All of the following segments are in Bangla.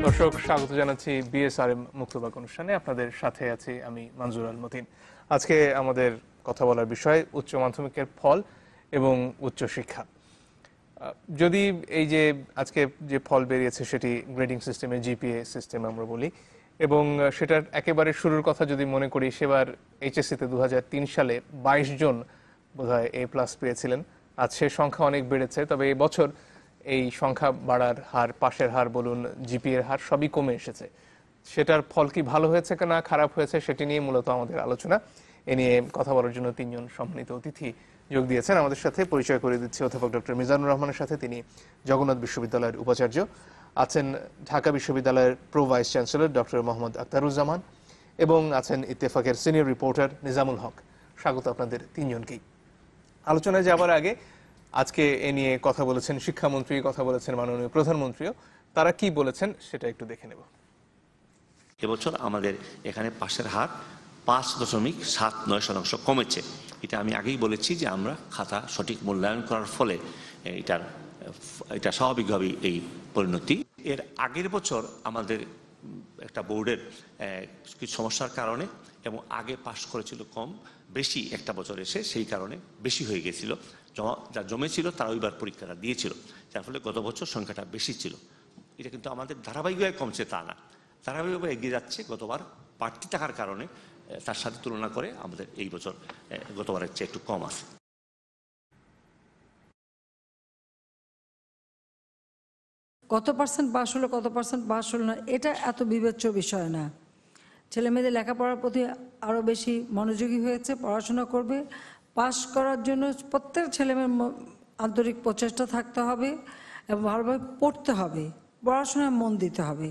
দর্শক, স্বাগত জানাচ্ছি বিএসআরএম মুক্তবাক অনুষ্ঠানে। আপনাদের সাথে আছি আমি মনজুর আল মতিন। আজকে আমাদের কথা বলার বিষয় উচ্চ মাধ্যমিকের ফল এবং উচ্চশিক্ষা। যদি এই যে আজকে যে ফল বেরিয়েছে সেটি গ্রেডিং সিস্টেমে, জিপিএ সিস্টেম আমরা বলি, এবং সেটার একেবারে শুরুর কথা যদি মনে করি, সেবার এইচএসসিতে 2003 সালে 22 জন বোধহয় A+ পেয়েছিলেন। আজ সে সংখ্যা অনেক বেড়েছে, তবে এই বছর এই সংখ্যা বাড়ার হার, পাশের হার বলুন, জিপিএর হার সবই কমে এসেছে। সেটার ফল কি ভালো হয়েছে না খারাপ হয়েছে সেটি নিয়ে মূলত আমাদের আলোচনা। এ নিয়ে কথা বলার জন্য তিনজন সম্মানিত অতিথি যোগ দিয়েছেন আমাদের সাথে। পরিচয় করে দিচ্ছি অধ্যাপক ডক্টর মিজানুর রহমানের সাথে, তিনি জগন্নাথ বিশ্ববিদ্যালয়ের উপাচার্য। আছেন ঢাকা বিশ্ববিদ্যালয়ের pro vice chancellor doctor Mohammad Akhtaruzzaman, এবং আছেন ইত্তেফাকের সিনিয়র রিপোর্টার নিজামুল হক। স্বাগত আপনাদের তিনজনকেই। আলোচনায় যাবার আগে আজকে এ নিয়ে কথা বলেছেন শিক্ষামন্ত্রী, কথা বলেছেন মাননীয় প্রধানমন্ত্রীও। তারা কি বলেছেন সেটা একটু দেখে নেব। এবছর আমাদের এখানে পাশের হার 5.79% কমেছে। এটা আমি আগেই বলেছি যে আমরা খাতা সঠিক মূল্যায়ন করার ফলে এটা স্বাভাবিকভাবেই এই পরিণতি। এর আগের বছর আমাদের একটা বোর্ডের কিছু সমস্যার কারণে এবং আগে পাস করেছিল কম, বেশি একটা বছর এসে সেই কারণে বেশি হয়ে গেছিল। যা জমেছিল তারা ওইবার পরীক্ষাটা দিয়েছিল, যার ফলে গত বছর সংখ্যাটা বেশি ছিল। এটা কিন্তু আমাদের ধারাবাহিকভাবে কমছে তা না, ধারাবাহিকভাবে এগিয়ে যাচ্ছে। গতবার বাড়তি থাকার কারণে তার সাথে তুলনা করে আমাদের এই বছর গতবারের চেয়ে একটু কম আছে। কত পার্সেন্ট পাস হলো, কত পার্সেন্ট পাস হলো না, এটা এত বিবেচ্য বিষয় না। ছেলে মেয়েদের লেখাপড়ার প্রতি আরও বেশি মনোযোগী হয়েছে, পড়াশোনা করবে। পাস করার জন্য প্রত্যেক ছেলেমেয়ের আন্তরিক প্রচেষ্টা থাকতে হবে এবং ভালোভাবে পড়তে হবে, পড়াশোনায় মন দিতে হবে।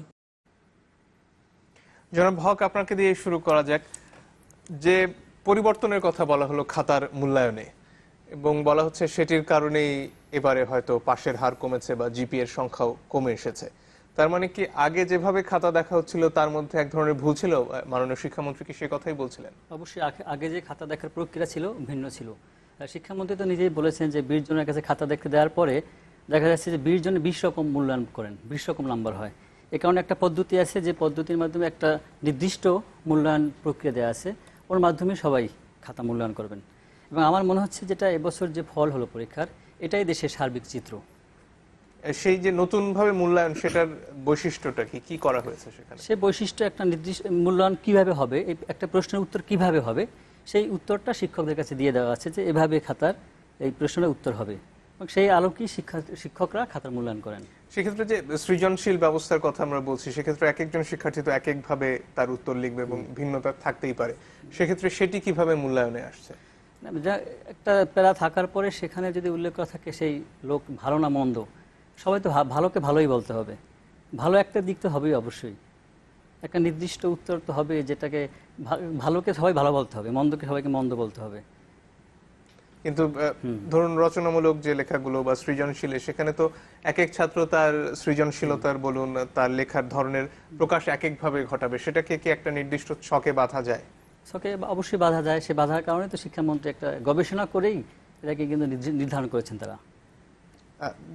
জনাব হক, আপনাকে দিয়ে শুরু করা যাক। যে পরিবর্তনের কথা বলা হলো খাতার মূল্যায়নে, এবং বলা হচ্ছে সেটির কারণেই এবারে হয়তো পাশের হার কমেছে বা জিপিএর সংখ্যাও কমে এসেছে। তার মানে কি আগে যেভাবে খাতা দেখা হচ্ছিল তার মধ্যে এক ধরনের ভুল ছিল? মাননীয় শিক্ষামন্ত্রী কি সে কথাই বলছিলেন? অবশ্যই আগে যে খাতা দেখার প্রক্রিয়া ছিল ভিন্ন ছিল। শিক্ষামন্ত্রী তো নিজেই বলেছেন যে 20 জনের কাছে খাতা দেখতে দেওয়ার পরে দেখা যাচ্ছে যে 20 জনে 20 রকম মূল্যায়ন করেন, 20 রকম নাম্বার হয়। এ কারণে একটা পদ্ধতি আছে, যে পদ্ধতির মাধ্যমে একটা নির্দিষ্ট মূল্যায়ন প্রক্রিয়া দেওয়া আছে, ওর মাধ্যমে সবাই খাতা মূল্যায়ন করবেন। এবং আমার মনে হচ্ছে যেটা এবছর যে ফল হলো পরীক্ষার, এটাই দেশের সার্বিক চিত্র। সেই যে নতুনভাবে মূল্যায়ন, সেটার বৈশিষ্ট্যটা কি করা হয়েছে সেখানে? সেই বৈশিষ্ট্য একটা নির্দিষ্ট মূল্যায়ন কিভাবে হবে, এই একটা প্রশ্নের উত্তর কিভাবে হবে, সেই উত্তরটা শিক্ষকদের কাছে দিয়ে দেওয়া আছে যে এভাবে খাতার এই প্রশ্নের উত্তর হবে, এবং সেই আলোকেই শিক্ষকরা খাতার মূল্যায়ন করেন। সেক্ষেত্রে যে সৃজনশীল ব্যবস্থার কথা আমরা বলছি, সেক্ষেত্রে এক একজন শিক্ষার্থী তো এক একভাবে তার উত্তর লিখবে এবং ভিন্নতা থাকতেই পারে। সেক্ষেত্রে সেটি কিভাবে মূল্যায়নে আসছে? একটা প্যারা থাকার পরে সেখানে যদি উল্লেখ করা থাকে সেই লোক ভালো না মন্দ, সবাই তো ভালোকে ভালোই বলতে হবে, ভালো একটা দিক তো হবেই অবশ্যই। একটা নির্দিষ্ট উত্তর তো হবে, যেটাকে ভালোকে সবাই ভালো বলতে হবে, মন্দকে সবাইকে মন্দ বলতে হবে। কিন্তু ধরুন রচনামূলক যে লেখাগুলো বা সৃজনশীল, সেখানে তো এক এক ছাত্র তার সৃজনশীলতার বলুন, তার লেখার ধরনের প্রকাশ এক একভাবে ঘটাবে। সেটাকে কি একটা নির্দিষ্ট ছকে বাঁধা যায়? ছকে অবশ্যই বাঁধা যায়। সে বাঁধার কারণে তো শিক্ষামন্ত্রী একটা গবেষণা করেই এটাকে কিন্তু নির্ধারণ করেছেন তারা।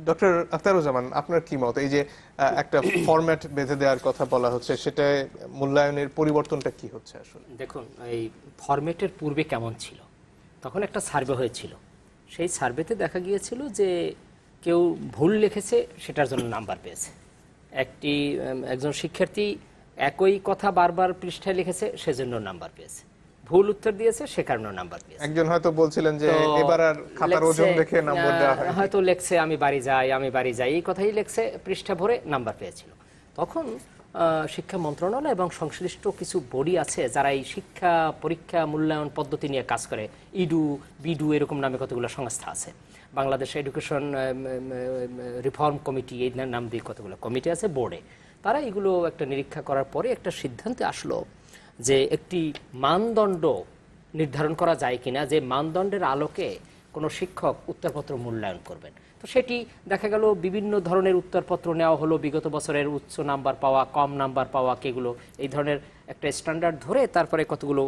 ডক্টর আখতারুজ্জামান, আপনার কি মত? এই যে একটা ফরম্যাট বেঁধে দেওয়ার কথা বলা হচ্ছে, সেটা মূল্যায়নের পরিবর্তনটা কি হচ্ছে আসলে? দেখুন, এই ফরম্যাটের পূর্বে কেমন ছিল, তখন একটা সার্ভে হয়েছিল। সেই সার্ভেতে দেখা গিয়েছিল যে কেউ ভুল লিখেছে, সেটার জন্য নাম্বার পেয়েছে। একজন শিক্ষার্থী একই কথা বারবার পৃষ্ঠায় লিখেছে, সেজন্য নাম্বার পেয়েছে। ভুল উত্তর দিয়েছে, সে কারণে নাম্বার পেয়েছে। একজন হয়তো বলছিলেন যে এবার আর খাতার ওজন দেখে নাম্বার দেওয়া হয়, হয়তো লেখছে আমি বাড়ি যাই, এই কথাই লেখছে, পৃষ্ঠা ভরে নাম্বার পেয়েছিল। তখন শিক্ষা মন্ত্রণালয় এবং সংশ্লিষ্ট কিছু বডি আছে যারা এই শিক্ষা পরীক্ষা মূল্যায়ন পদ্ধতি নিয়ে কাজ করে, ইডু বিডু এরকম নামে কতগুলো সংস্থা আছে, বাংলাদেশ এডুকেশন রিফর্ম কমিটি এই নাম দিয়ে কতগুলো কমিটি আছে বোর্ডে। তারা এগুলো একটা নিরীক্ষা করার পরে একটা সিদ্ধান্তে আসলো যে একটি মানদণ্ড নির্ধারণ করা যায় কিনা, যে মানদণ্ডের আলোকে কোনো শিক্ষক উত্তরপত্র মূল্যায়ন করবেন। তো সেটি দেখা গেল বিভিন্ন ধরনের উত্তরপত্র নেওয়া হলো, বিগত বছরের উচ্চ নাম্বার পাওয়া, কম নাম্বার পাওয়া, কেগুলো এই ধরনের একটা স্ট্যান্ডার্ড ধরে তারপরে কতগুলো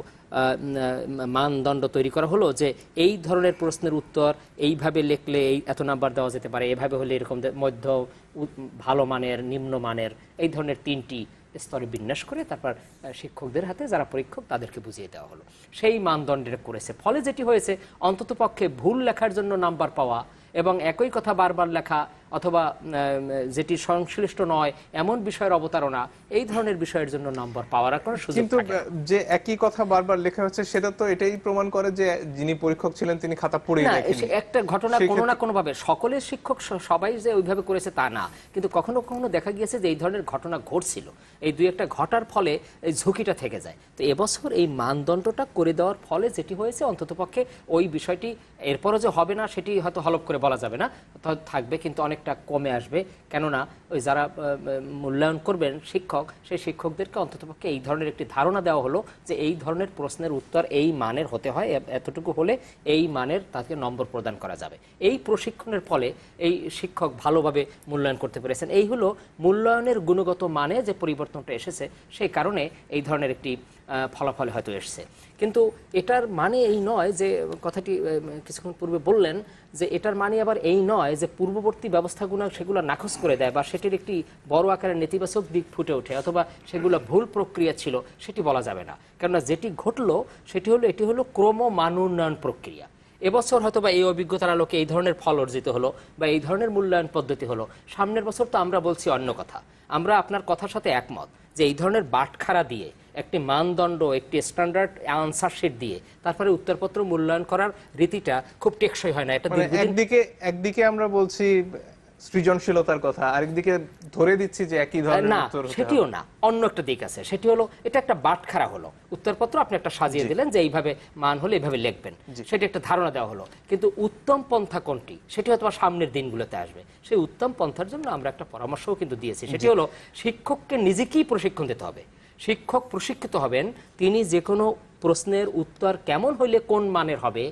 মানদণ্ড তৈরি করা হলো যে এই ধরনের প্রশ্নের উত্তর এইভাবে লিখলে এই এত নাম্বার দেওয়া যেতে পারে, এভাবে হলে এরকম মধ্য ভালো মানের, নিম্ন মানের, এই ধরনের 3টি স্তরে বিন্যাস করে তারপর শিক্ষকদের হাতে যারা পরীক্ষক তাদেরকে বুঝিয়ে দেওয়া হলো। সেই মানদণ্ডের করেছে, ফলে যেটি হয়েছে অন্ততপক্ষে ভুল লেখার জন্য নাম্বার পাওয়া এবং একই কথা বারবার লেখা অথবা যেটি সংশ্লিষ্ট নয় এমন বিষয়ের অবতারণা, এই ধরনের বিষয়ের জন্য নাম্বার পাওয়ার কোনো সুযোগ কিন্তু থাকে না। যে একই কথা বারবার লেখা হচ্ছে সেটা তো এটাই প্রমাণ করে যে যিনি পরীক্ষক ছিলেন তিনি খাতা পড়েই না, দেখেননি। একটা ঘটনা কোনো না কোনো ভাবে সকলের শিক্ষক সবাই যে ওইভাবে করেছে তা না, কিন্তু কখনো কখনো দেখা গিয়েছে যে এই ধরনের ঘটনা ঘটছিল, এই দুই একটা ঘটার ফলে এই ঝুঁকিটা থেকে যায়। তো এবছর এই মানদণ্ডটা করে দেওয়ার ফলে যেটি হয়েছে অন্ততপক্ষে ওই বিষয়টি এরপরও যে হবে না সেটি হয়তো হলফ করে বলা যাবে না, থাকবে কিন্তু অনেকটা কমে আসবে। কেননা ওই যারা মূল্যায়ন করবেন শিক্ষক, সেই শিক্ষকদেরকে অন্ততপক্ষে এই ধরনের একটি ধারণা দেওয়া হলো যে এই ধরনের প্রশ্নের উত্তর এই মানের হতে হয়, এতটুকু হলে এই মানের তাকে নম্বর প্রদান করা যাবে। এই প্রশিক্ষণের ফলে এই শিক্ষক ভালোভাবে মূল্যায়ন করতে পেরেছেন। এই হলো মূল্যায়নের গুণগত মানে যে পরিবর্তনটা এসেছে, সেই কারণে এই ধরনের একটি ফলাফল হয়তো এসছে। কিন্তু এটার মানে এই নয় যে কথাটি কিছুক্ষণ পূর্বে বললেন যে এটার মানে আবার এই নয় যে পূর্ববর্তী ব্যবস্থাগুলো সেগুলো নাকচ করে দেয় বা সেটির একটি বড় আকারের নেতিবাচক দিক ফুটে ওঠে অথবা সেগুলো ভুল প্রক্রিয়া ছিল সেটি বলা যাবে না। কেননা যেটি ঘটলো সেটি হলো এটি হলো ক্রমমান উন্নয়ন প্রক্রিয়া। এবছর হয়তো বা এই অভিজ্ঞতার আলোকে এই ধরনের ফল অর্জিত হলো বা এই ধরনের মূল্যায়ন পদ্ধতি হলো, সামনের বছর তো আমরা বলছি অন্য কথা। আমরা আপনার কথার সাথে একমত যে এই ধরনের বাটখারা দিয়ে একটি মানদণ্ড, একটি স্ট্যান্ডার্ড আনসার শিট দিয়ে তারপরে উত্তরপত্র মূল্যায়ন করার রীতিটা খুব টেকসই হয় না। এটা একদিকে আমরা বলছি সৃজনশীলতার কথা, আরেকদিকে ধরে দিচ্ছি যে একই ধরনের না, উত্তর হতে হবে। সেটিও না, অন্য একটা দিক আছে। সেটি হলো এটা একটা বাটখারা হলো, উত্তরপত্র আপনি একটা সাজিয়ে দিলেন যে এইভাবে মান হলে এইভাবে লিখবেন, সেটি একটা ধারণা দেওয়া হলো। কিন্তু উত্তম পন্থা কোনটি সেটি হয়তো সামনের দিনগুলোতে আসবে। সেই উত্তম পন্থার জন্য আমরা একটা পরামর্শও কিন্তু দিয়েছি, সেটি হলো শিক্ষককে নিজেকেই প্রশিক্ষণ দিতে হবে। শিক্ষক প্রশিক্ষিত হবেন, তিনি যে কোনো প্রশ্নের উত্তর কেমন হইলে কোন মানের হবে,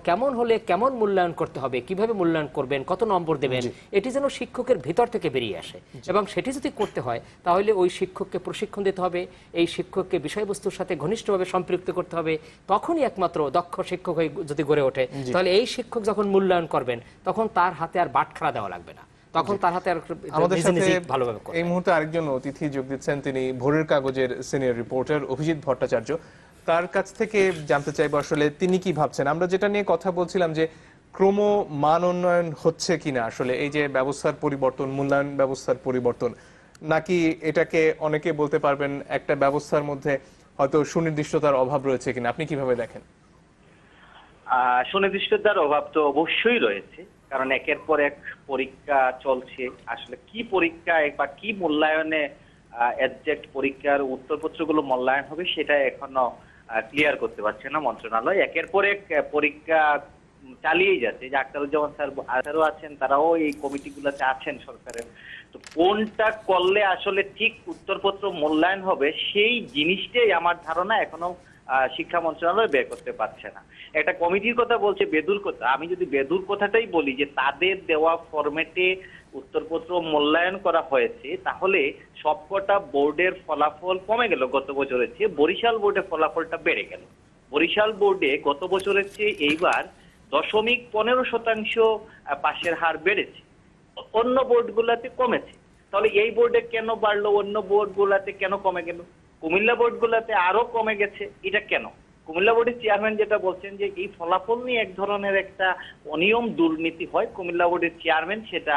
কেমন হলে কেমন মূল্যায়ন করতে হবে, কিভাবে মূল্যায়ন করবেন, কত নম্বর দেবেন, এটি যেন শিক্ষকের ভিতর থেকে বেরিয়ে আসে। এবং সেটি যদি করতে হয় তাহলে ওই শিক্ষককে প্রশিক্ষণ দিতে হবে, এই শিক্ষককে বিষয়বস্তুর সাথে ঘনিষ্ঠভাবে সম্পৃক্ত করতে হবে। তখনই একমাত্র দক্ষ শিক্ষক হয়ে যদি গড়ে ওঠে, তাহলে এই শিক্ষক যখন মূল্যায়ন করবেন তখন তার হাতে আর বাটখারা দেওয়া লাগবে না, তখন তার হাতে আর আমাদের সাথে ভালোভাবে করবে। এই মুহূর্তে আরেকজন অতিথি যোগ দিচ্ছেন, তিনি ভোরের কাগজের সিনিয়র রিপোর্টার অভিজিৎ ভট্টাচার্য। তার কাছ থেকে জানতে চাইবো আসলে তিনি কি ভাবছেন। আমরা যেটা নিয়ে কথা বলছিলাম যে ক্রম মান উন্নয়ন হচ্ছে কিনা, আসলে এই যে ব্যবস্থার পরিবর্তন, মূল্যায়ন ব্যবস্থার পরিবর্তন, নাকি এটাকে অনেকে বলতে পারবেন একটা ব্যবস্থার মধ্যে হয়তো সুনির্দিষ্টতার অভাব রয়েছে কিনা, আপনি কিভাবে দেখেন? সুনির্দিষ্টতার অভাব তো অবশ্যই রয়েছে, কারণ একের পর এক পরীক্ষা চলছে। আসলে কি পরীক্ষা বা কি মূল্যায়নে এক্সাক্ট পরীক্ষার উত্তরপত্রগুলো মূল্যায়ন হবে সেটা এখনো ক্লিয়ার করতে পারছে না মন্ত্রণালয়। একের পর এক পরীক্ষা চালিয়েই যাচ্ছে। যে আখতারুজ্জামান স্যার আরও আছেন, তারাও এই কমিটিগুলোতে আছেন সরকারের। তো কোনটা করলে আসলে ঠিক উত্তরপত্র মূল্যায়ন হবে সেই জিনিসটাই আমার ধারণা এখনো শিক্ষা মন্ত্রণালয় বের করতে পারছে না। একটা কমিটির কথা বলছে, বেদুর কথা। আমি যদি বেদুর কথাটাই বলি যে তাদের দেওয়া ফরম্যাটে উত্তরপত্র মূল্যায়ন করা হয়েছে, তাহলে সবকটা বোর্ডের ফলাফল কমে গেল গত বছরের চেয়ে, বরিশাল বোর্ডের ফলাফলটা বেড়ে গেল। বরিশাল বোর্ডে গত বছরের চেয়ে এইবার 0.15% পাশের হার বেড়েছে, অন্য বোর্ডগুলোতে কমেছে। তাহলে এই বোর্ডে কেন বাড়লো, অন্য বোর্ডগুলোতে কেন কমে গেল? কুমিল্লা বোর্ডগুলোতে আরো কমে গেছে, এটা কেন? কুমিল্লা বোর্ডের চেয়ারম্যান যেটা বলছেন যে এই ফলাফল নিয়ে এক ধরনের একটা অনিয়ম দুর্নীতি হয়। কুমিল্লা বোর্ডের চেয়ারম্যান সেটা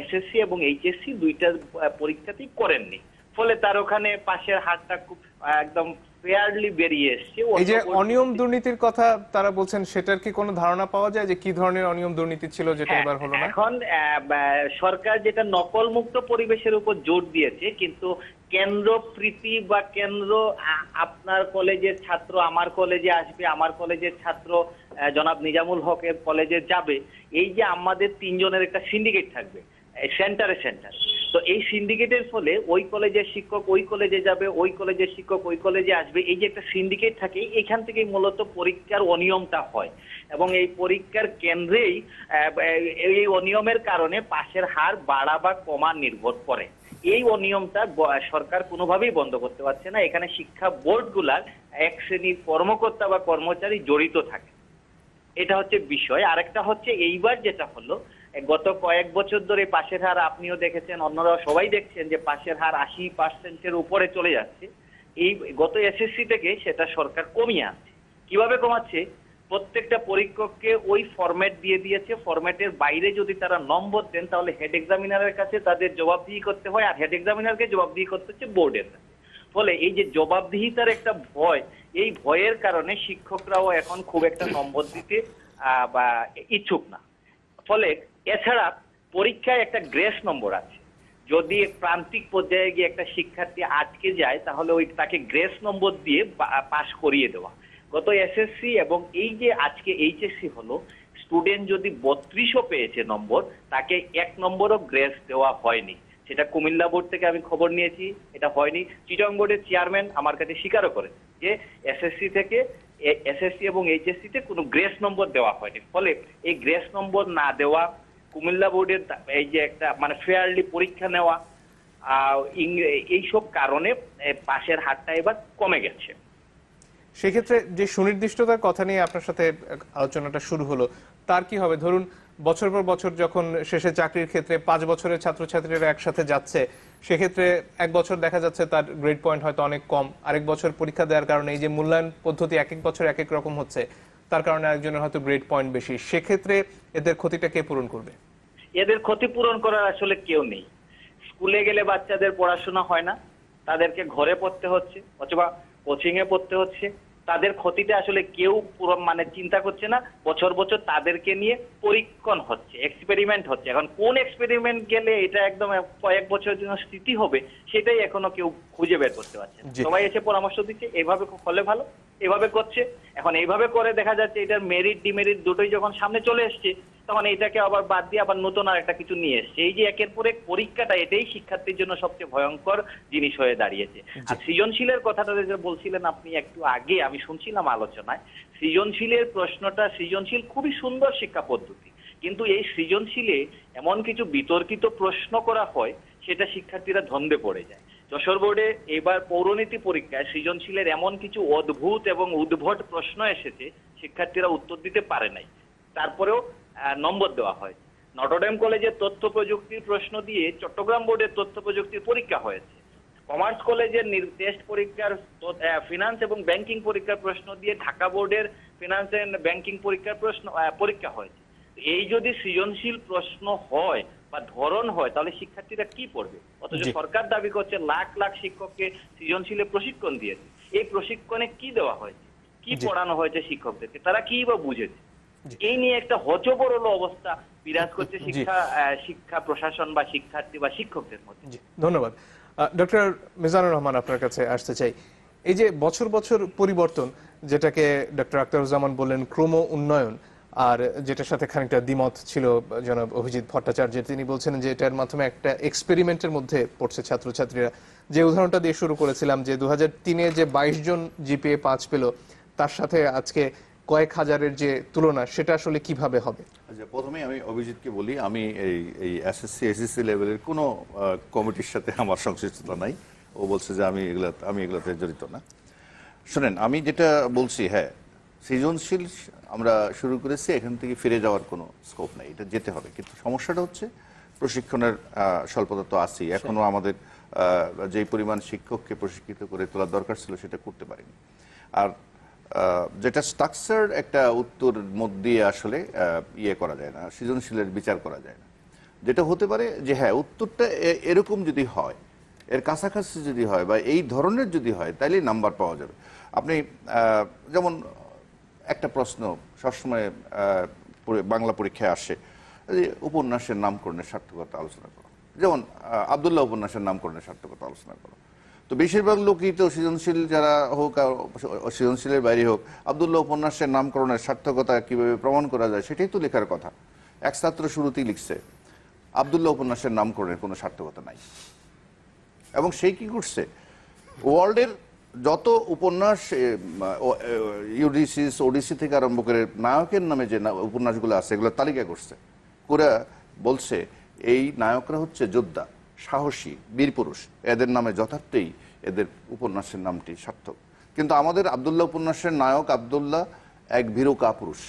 এসএসসি এবং এইচএসসি দুইটা পরীক্ষাতেই করেননি, ফলে তার ওখানে পাশের হারটা খুব একদম ফেয়ারলি বেরিয়ে এসছে। এই যে অনিয়ম দুর্নীতির কথা তারা বলছেন, সেটার কি কোনো ধারণা পাওয়া যায় যে কি ধরনের অনিয়ম দুর্নীতি ছিল যেটা এবার হলো না? এখন সরকার যেটা নকল মুক্ত পরিবেশের উপর জোর দিয়েছে, কিন্তু কেন্দ্র প্রীতি বা কেন্দ্র আপনার কলেজের ছাত্র আমার কলেজে আসবে, আমার কলেজের ছাত্র জনাব নিজামুল হকের কলেজে যাবে, এই যে আমাদের 3 জনের একটা সিন্ডিকেট থাকবে সেন্টার। তো এই সিন্ডিকেটের ফলে ওই কলেজের শিক্ষক ওই কলেজে যাবে, ওই কলেজের শিক্ষক ওই কলেজে আসবে, এই যে একটা সিন্ডিকেট থাকে, এখান থেকেই মূলত পরীক্ষার অনিয়মটা হয়। এবং এই পরীক্ষার কেন্দ্রেই এই অনিয়মের কারণে পাশের হার বাড়া বা কমা নির্ভর করে। এই অনিয়মটা সরকার কোনোভাবেই বন্ধ করতে পারছে না। এখানে শিক্ষা বোর্ডগুলার এক শ্রেণীর কর্মকর্তা বা কর্মচারী জড়িত থাকে, এটা হচ্ছে বিষয়। আরেকটা হচ্ছে এইবার যেটা হলো, গত কয়েক বছর ধরে পাশের হার আপনিও দেখেছেন, অন্যরাও সবাই দেখছেন যে পাশের হার 80% উপরে চলে যাচ্ছে। এই গত এসএসসি থেকে সেটা সরকার কমিয়ে আনছে। কিভাবে কমাচ্ছে? প্রত্যেকটা পরীক্ষককে ওই ফরম্যাট দিয়ে দিয়েছে, ফরম্যাটের বাইরে যদি তারা নম্বর দেন তাহলে হেড এক্সামিনারের কাছে তাদের জবাবদিহি করতে হয়, আর হেড এক্সামিনারকে জবাবদিহি করতে হচ্ছে বোর্ডের কাছে। ফলে এই যে জবাবদিহিতার একটা ভয়, এই ভয়ের কারণে শিক্ষকরাও এখন খুব একটা নম্বর দিতে বা ইচ্ছুক না। ফলে এছাড়া পরীক্ষায় একটা গ্রেস নম্বর আছে, যদি প্রান্তিক পর্যায়ে গিয়ে একটা শিক্ষার্থী আটকে যায় তাহলে ওই তাকে গ্রেস নম্বর দিয়ে পাশ করিয়ে দেওয়া। গত এসএসসি এবং এই যে আজকে এইচএসসি হলো, স্টুডেন্ট যদি 32ও পেয়েছে নম্বর, তাকে 1 নম্বরও গ্রেস দেওয়া হয়নি। সেটা কুমিল্লা বোর্ড থেকে আমি খবর নিয়েছি, এটা হয়নি। চিটাগং বোর্ডের চেয়ারম্যান আমার কাছে স্বীকারও করে যে এসএসসি এবং এইচএসসি তে কোনো গ্রেস নম্বর দেওয়া হয়নি। ফলে এই গ্রেস নম্বর না দেওয়া, কুমিল্লা বোর্ডের এই যে একটা মানে ফেয়ারলি পরীক্ষা নেওয়া, এইসব কারণে পাশের হারটা এবার কমে গেছে। সেক্ষেত্রে যে সুনির্দিষ্টতার কথা নিয়ে আপনার সাথে আলোচনাটা শুরু হলো, তার কি হবে? ধরুন বছর পর বছর যখন শেষে চাকরির ক্ষেত্রে 5 বছরের ছাত্রছাত্রীরা একসাথে যাচ্ছে, সেক্ষেত্রে এক বছর দেখা যাচ্ছে তার গ্রেড পয়েন্ট হয়তো অনেক কম, আরেক বছর পরীক্ষা দেওয়ার কারণে এই যে মূল্যায়ন পদ্ধতি এক এক বছর এক এক রকম হচ্ছে, তার কারণে আরেকজনের হয়তো গ্রেড পয়েন্ট বেশি। সেক্ষেত্রে এদের ক্ষতিটা কে পূরণ করবে? এদের ক্ষতি পূরণ করার আসলে কেউ নেই। স্কুলে গেলে বাচ্চাদের পড়াশোনা হয় না, তাদেরকে ঘরে পড়তে হচ্ছে অথবা কোচিং এ পড়তে হচ্ছে। তাদের ক্ষতিটা আসলে কেউ পুরো মানে চিন্তা করছে না। বছর বছর তাদেরকে নিয়ে পরীক্ষণ হচ্ছে, এক্সপেরিমেন্ট হচ্ছে। এখন কোন এক্সপেরিমেন্ট গেলে এটা একদম কয়েক বছরের জন্য স্মৃতি হবে, সেটাই এখনো কেউ খুঁজে বের করতে পারছে না। সবাই এসে পরামর্শ দিচ্ছে এভাবে হলে ভালো, এভাবে করছে। এখন এইভাবে করে দেখা যাচ্ছে এটার মেরিট ডিমেরিট দুটোই যখন সামনে চলে এসছে, তখন এটাকে আবার বাদ দিয়ে আবার নতুন আর একটা কিছু নিয়ে এসছে। এই যে একের পর এক পরীক্ষাটা, এটাই শিক্ষার্থীর জন্য সবচেয়ে ভয়ঙ্কর জিনিস হয়ে দাঁড়িয়েছে। আর সৃজনশীলের কথাটা যে বলছিলেন আপনি একটু আগে, আমি শুনছিলাম আলোচনায়, সৃজনশীলের প্রশ্নটা, সৃজনশীল খুবই সুন্দর শিক্ষা পদ্ধতি, কিন্তু এই সৃজনশীলে এমন কিছু বিতর্কিত প্রশ্ন করা হয় সেটা শিক্ষার্থীরা ধন্দে পড়ে যায়। যশোর বোর্ডে এবার পৌরনীতি পরীক্ষায় সৃজনশীলের এমন কিছু অদ্ভুত এবং উদ্ভট প্রশ্ন এসেছে, শিক্ষার্থীরা উত্তর দিতে পারে নাই, তারপরেও নম্বর দেওয়া হয়। নটরডেম কলেজের তথ্য প্রযুক্তির প্রশ্ন দিয়ে চট্টগ্রাম বোর্ডের তথ্য প্রযুক্তির পরীক্ষা হয়েছে। কমার্স কলেজের টেস্ট পরীক্ষার ফিনান্স এবং ব্যাংকিং পরীক্ষার প্রশ্ন দিয়ে ঢাকা বোর্ডের ফিনান্স এন্ড ব্যাংকিং পরীক্ষার পরীক্ষা হয়েছে। এই যদি সৃজনশীল প্রশ্ন হয় বা ধরন হয়, তাহলে শিক্ষার্থীরা কি পড়বে? অথচ সরকার দাবি করছে লাখ লাখ শিক্ষককে সৃজনশীলে প্রশিক্ষণ দিয়েছে। এই প্রশিক্ষণে কি দেওয়া হয়েছে, কি পড়ানো হয়েছে শিক্ষকদেরকে, তারা কি বা বুঝেছে? এই নিয়ে একটা হযবরল অবস্থা বিরাজ করছে শিক্ষা প্রশাসন বা শিক্ষার্থী বা শিক্ষকদের মধ্যে। ধন্যবাদ। ডক্টর মিজানুর রহমান, আপনার কাছে আসতে চাই। এই যে বছর বছর পরিবর্তন, যেটাকে ডক্টর আখতারুজ্জামান বললেন ক্রম উন্নয়ন, আর যেটার সাথে খানিকটা দ্বিমত ছিল জনাব অভিজিৎ ভট্টাচার্যের। তিনি বলছেন যে এটার মাধ্যমে একটা এক্সপেরিমেন্টের মধ্যে পড়ছে ছাত্রছাত্রীরা। যে উদাহরণটা দিয়ে শুরু করেছিলাম যে 2003-এ যে 22 জন জিপিএ 5 পেল, তার সাথে আজকে কয়েক হাজারের যে তুলনা, সেটা আসলে কিভাবে হবে? আচ্ছা, প্রথমে আমি অভিজিৎকে বলি, আমি এই এসএসসি এসএসসি লেভেলের কোনো কমিটির সাথে আমার সংশ্লিষ্টতা নাই। ও বলছে যে আমি এগুলাতে জড়িত না। শোনেন, আমি যেটা বলছি, হ্যাঁ, সৃজনশীল আমরা শুরু করেছি, এখান থেকে ফিরে যাওয়ার কোনো স্কোপ নাই, এটা যেতে হবে। কিন্তু সমস্যাটা হচ্ছে প্রশিক্ষণের স্বল্পতা তো আছেই। এখনো আমাদের যেই পরিমাণ শিক্ষককে প্রশিক্ষিত করে তোলার দরকার ছিল সেটা করতে পারিনি। আর যেটা স্ট্রাকচার একটা উত্তর মধ্যে দিয়ে আসলে করা যায় না, সৃজনশীলের বিচার করা যায় না। যেটা হতে পারে যে হ্যাঁ, উত্তরটা এরকম যদি হয়, এর কাছাকাছি যদি হয় বা এই ধরনের যদি হয়, তাইলে নাম্বার পাওয়া যাবে। আপনি যেমন একটা প্রশ্ন সবসময় বাংলা পরীক্ষায় আসে যে উপন্যাসের নামকরণের সার্থকতা আলোচনা করো, যেমন আব্দুল্লাহ উপন্যাসের নামকরণের সার্থকতা আলোচনা করো। তো বেশিরভাগ লোকই তো সৃজনশীল যারা হোক আর সৃজনশীলের বাইরে হোক, আব্দুল্লাহ উপন্যাসের নামকরণের সার্থকতা কিভাবে প্রমাণ করা যায় সেটাই তো লেখার কথা। এক ছাত্র শুরুতেই লিখছে আব্দুল্লাহ উপন্যাসের নামকরণের কোনো সার্থকতা নাই। এবং সেই কি করছে, ওয়ার্ল্ডের যত উপন্যাস, ইউডিসিস ওডিসি থেকে আরম্ভ করে নায়কের নামে যে উপন্যাসগুলো আছে, এগুলো তালিকা করছে, করে বলছে এই নায়করা হচ্ছে যোদ্ধা, সাহসী, বীরপুরুষ, এদের নামে যথার্থই এদের উপন্যাসের নামটি সার্থক। কিন্তু আমাদের আব্দুল্লাহ উপন্যাসের নায়ক আব্দুল্লাহ এক ভীরু কাপুরুষ।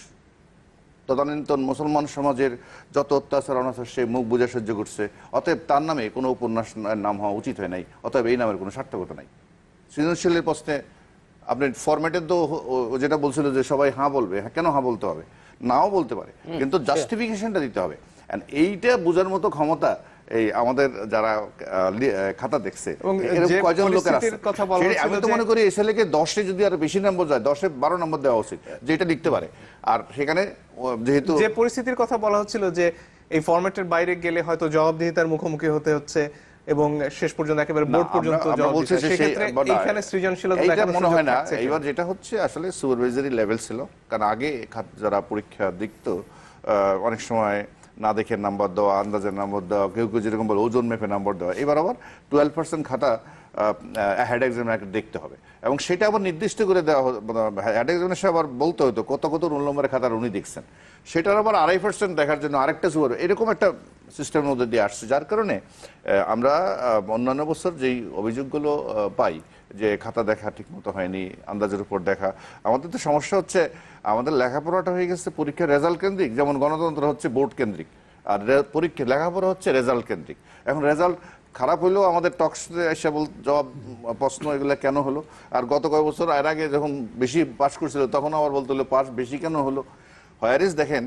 তদানীন্তন মুসলমান সমাজের যত অত্যাচার অনাচার সে মুখ বুঝে সহ্য করছে, অতএব তার নামে কোনো উপন্যাস নাম হওয়া উচিত হয় নাই, অতএব এই নামের কোনো সার্থকতা নাই। সৃজনশীলের প্রশ্নে আপনি ফরম্যাটের তো যেটা বলছিল যে সবাই হাঁ বলবে, হ্যাঁ কেন হাঁ বলতে হবে, নাও বলতে পারে, কিন্তু জাস্টিফিকেশনটা দিতে হবে। এইটা বোঝার মতো ক্ষমতা এই আমাদের যারা খাতা দেখছে এরকম কয়জন লোকের আছে। আমি তো মনে করি এই ছেলেকে 10-এ যদি আরো বেশি নম্বর যায়, 10-এ 12 নম্বর দেওয়া উচিত, যে এটা লিখতে পারে। আর সেখানে যেহেতু যে পরিস্থিতির কথা বলা হচ্ছিল যে এই ফরম্যাটের বাইরে গেলে হয়তো জবাবদিহিতার মুখোমুখি হতে হচ্ছে এবং শেষ পর্যন্ত একেবারে বোর্ড পর্যন্ত জবাব দিতে হচ্ছে, সেক্ষেত্রে এইখানে সৃজনশীলতা দেখানো মনে হয় না। এইবার যেটা হচ্ছে আসলে সুপারভাইজারি লেভেল ছিল, কারণ আগে যারা পরীক্ষা দেখতো অনেক সময় না দেখে নাম্বার দেওয়া, আন্দাজের নাম্বার দেওয়া, কেউ কেউ যেরকম বলে ওজন মেপে নাম্বার দেওয়া। এবার আবার 12% খাতা হেড এক্সামিনারকে দেখতে হবে এবং সেটা আবার নির্দিষ্ট করে দেওয়া হেড এক্সামিনেশন আবার বলতে হতো কত কত রোল নম্বরের খাতার উনি দেখছেন, সেটার আবার 2.5% দেখার জন্য আরেকটা সুপার, এরকম একটা সিস্টেমের মধ্যে দিয়ে আসছে। যার কারণে আমরা অন্যান্য বছর যেই অভিযোগগুলো পাই যে খাতা দেখা ঠিক মতো হয়নি, আন্দাজের উপর দেখা, আমাদের তো সমস্যা হচ্ছে আমাদের লেখাপড়াটা হয়ে গেছে পরীক্ষার রেজাল্ট কেন্দ্রিক, যেমন গণতন্ত্র হচ্ছে বোর্ড কেন্দ্রিক, আর পরীক্ষা লেখাপড়া হচ্ছে রেজাল্ট কেন্দ্রিক। এখন রেজাল্ট খারাপ হইলেও আমাদের টক্সে এসে জবাব প্রশ্ন এগুলো কেন হলো, আর গত কয়েক বছর এর আগে যখন বেশি পাস করছিল তখন আবার বলতে হলো পাস বেশি কেন হলো। হয়ারিস দেখেন,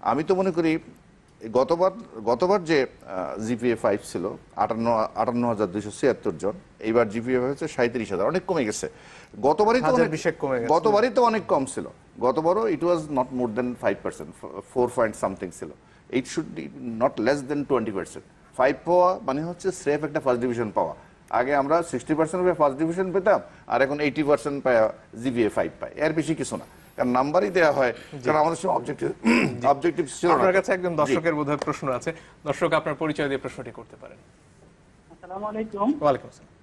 আমি তো মনে করি গতবার যে জিপিএ 5 ছিল 58,276 জন, এইবার জিপিএ হয়েছে 37,000, অনেক কমে গেছে। গতবারই তো অনেক কম ছিল, গতবারও it was not more than 5%, 4 point something ছিল। It should be not less than 20%। 5 পাওয়া মানে হচ্ছে স্রেফ একটা ফার্স্ট ডিভিশন পাওয়া। আগে আমরা 60% ফার্স্ট ডিভিশন পেতাম, আর এখন 80% পায় জিপিএ 5 পায়, এর বেশি কিছু না, কারণ নাম্বারই দেওয়া হয়, কারণ আমাদের সঙ্গে অবজেক্টিভ ছিল। আপনার কাছে একদম দর্শকের বোধহয় প্রশ্ন আছে, দর্শক আপনার পরিচয় দিয়ে প্রশ্নটি করতে পারেন। আসসালামু আলাইকুম। ওয়ালাইকুম আসসালাম।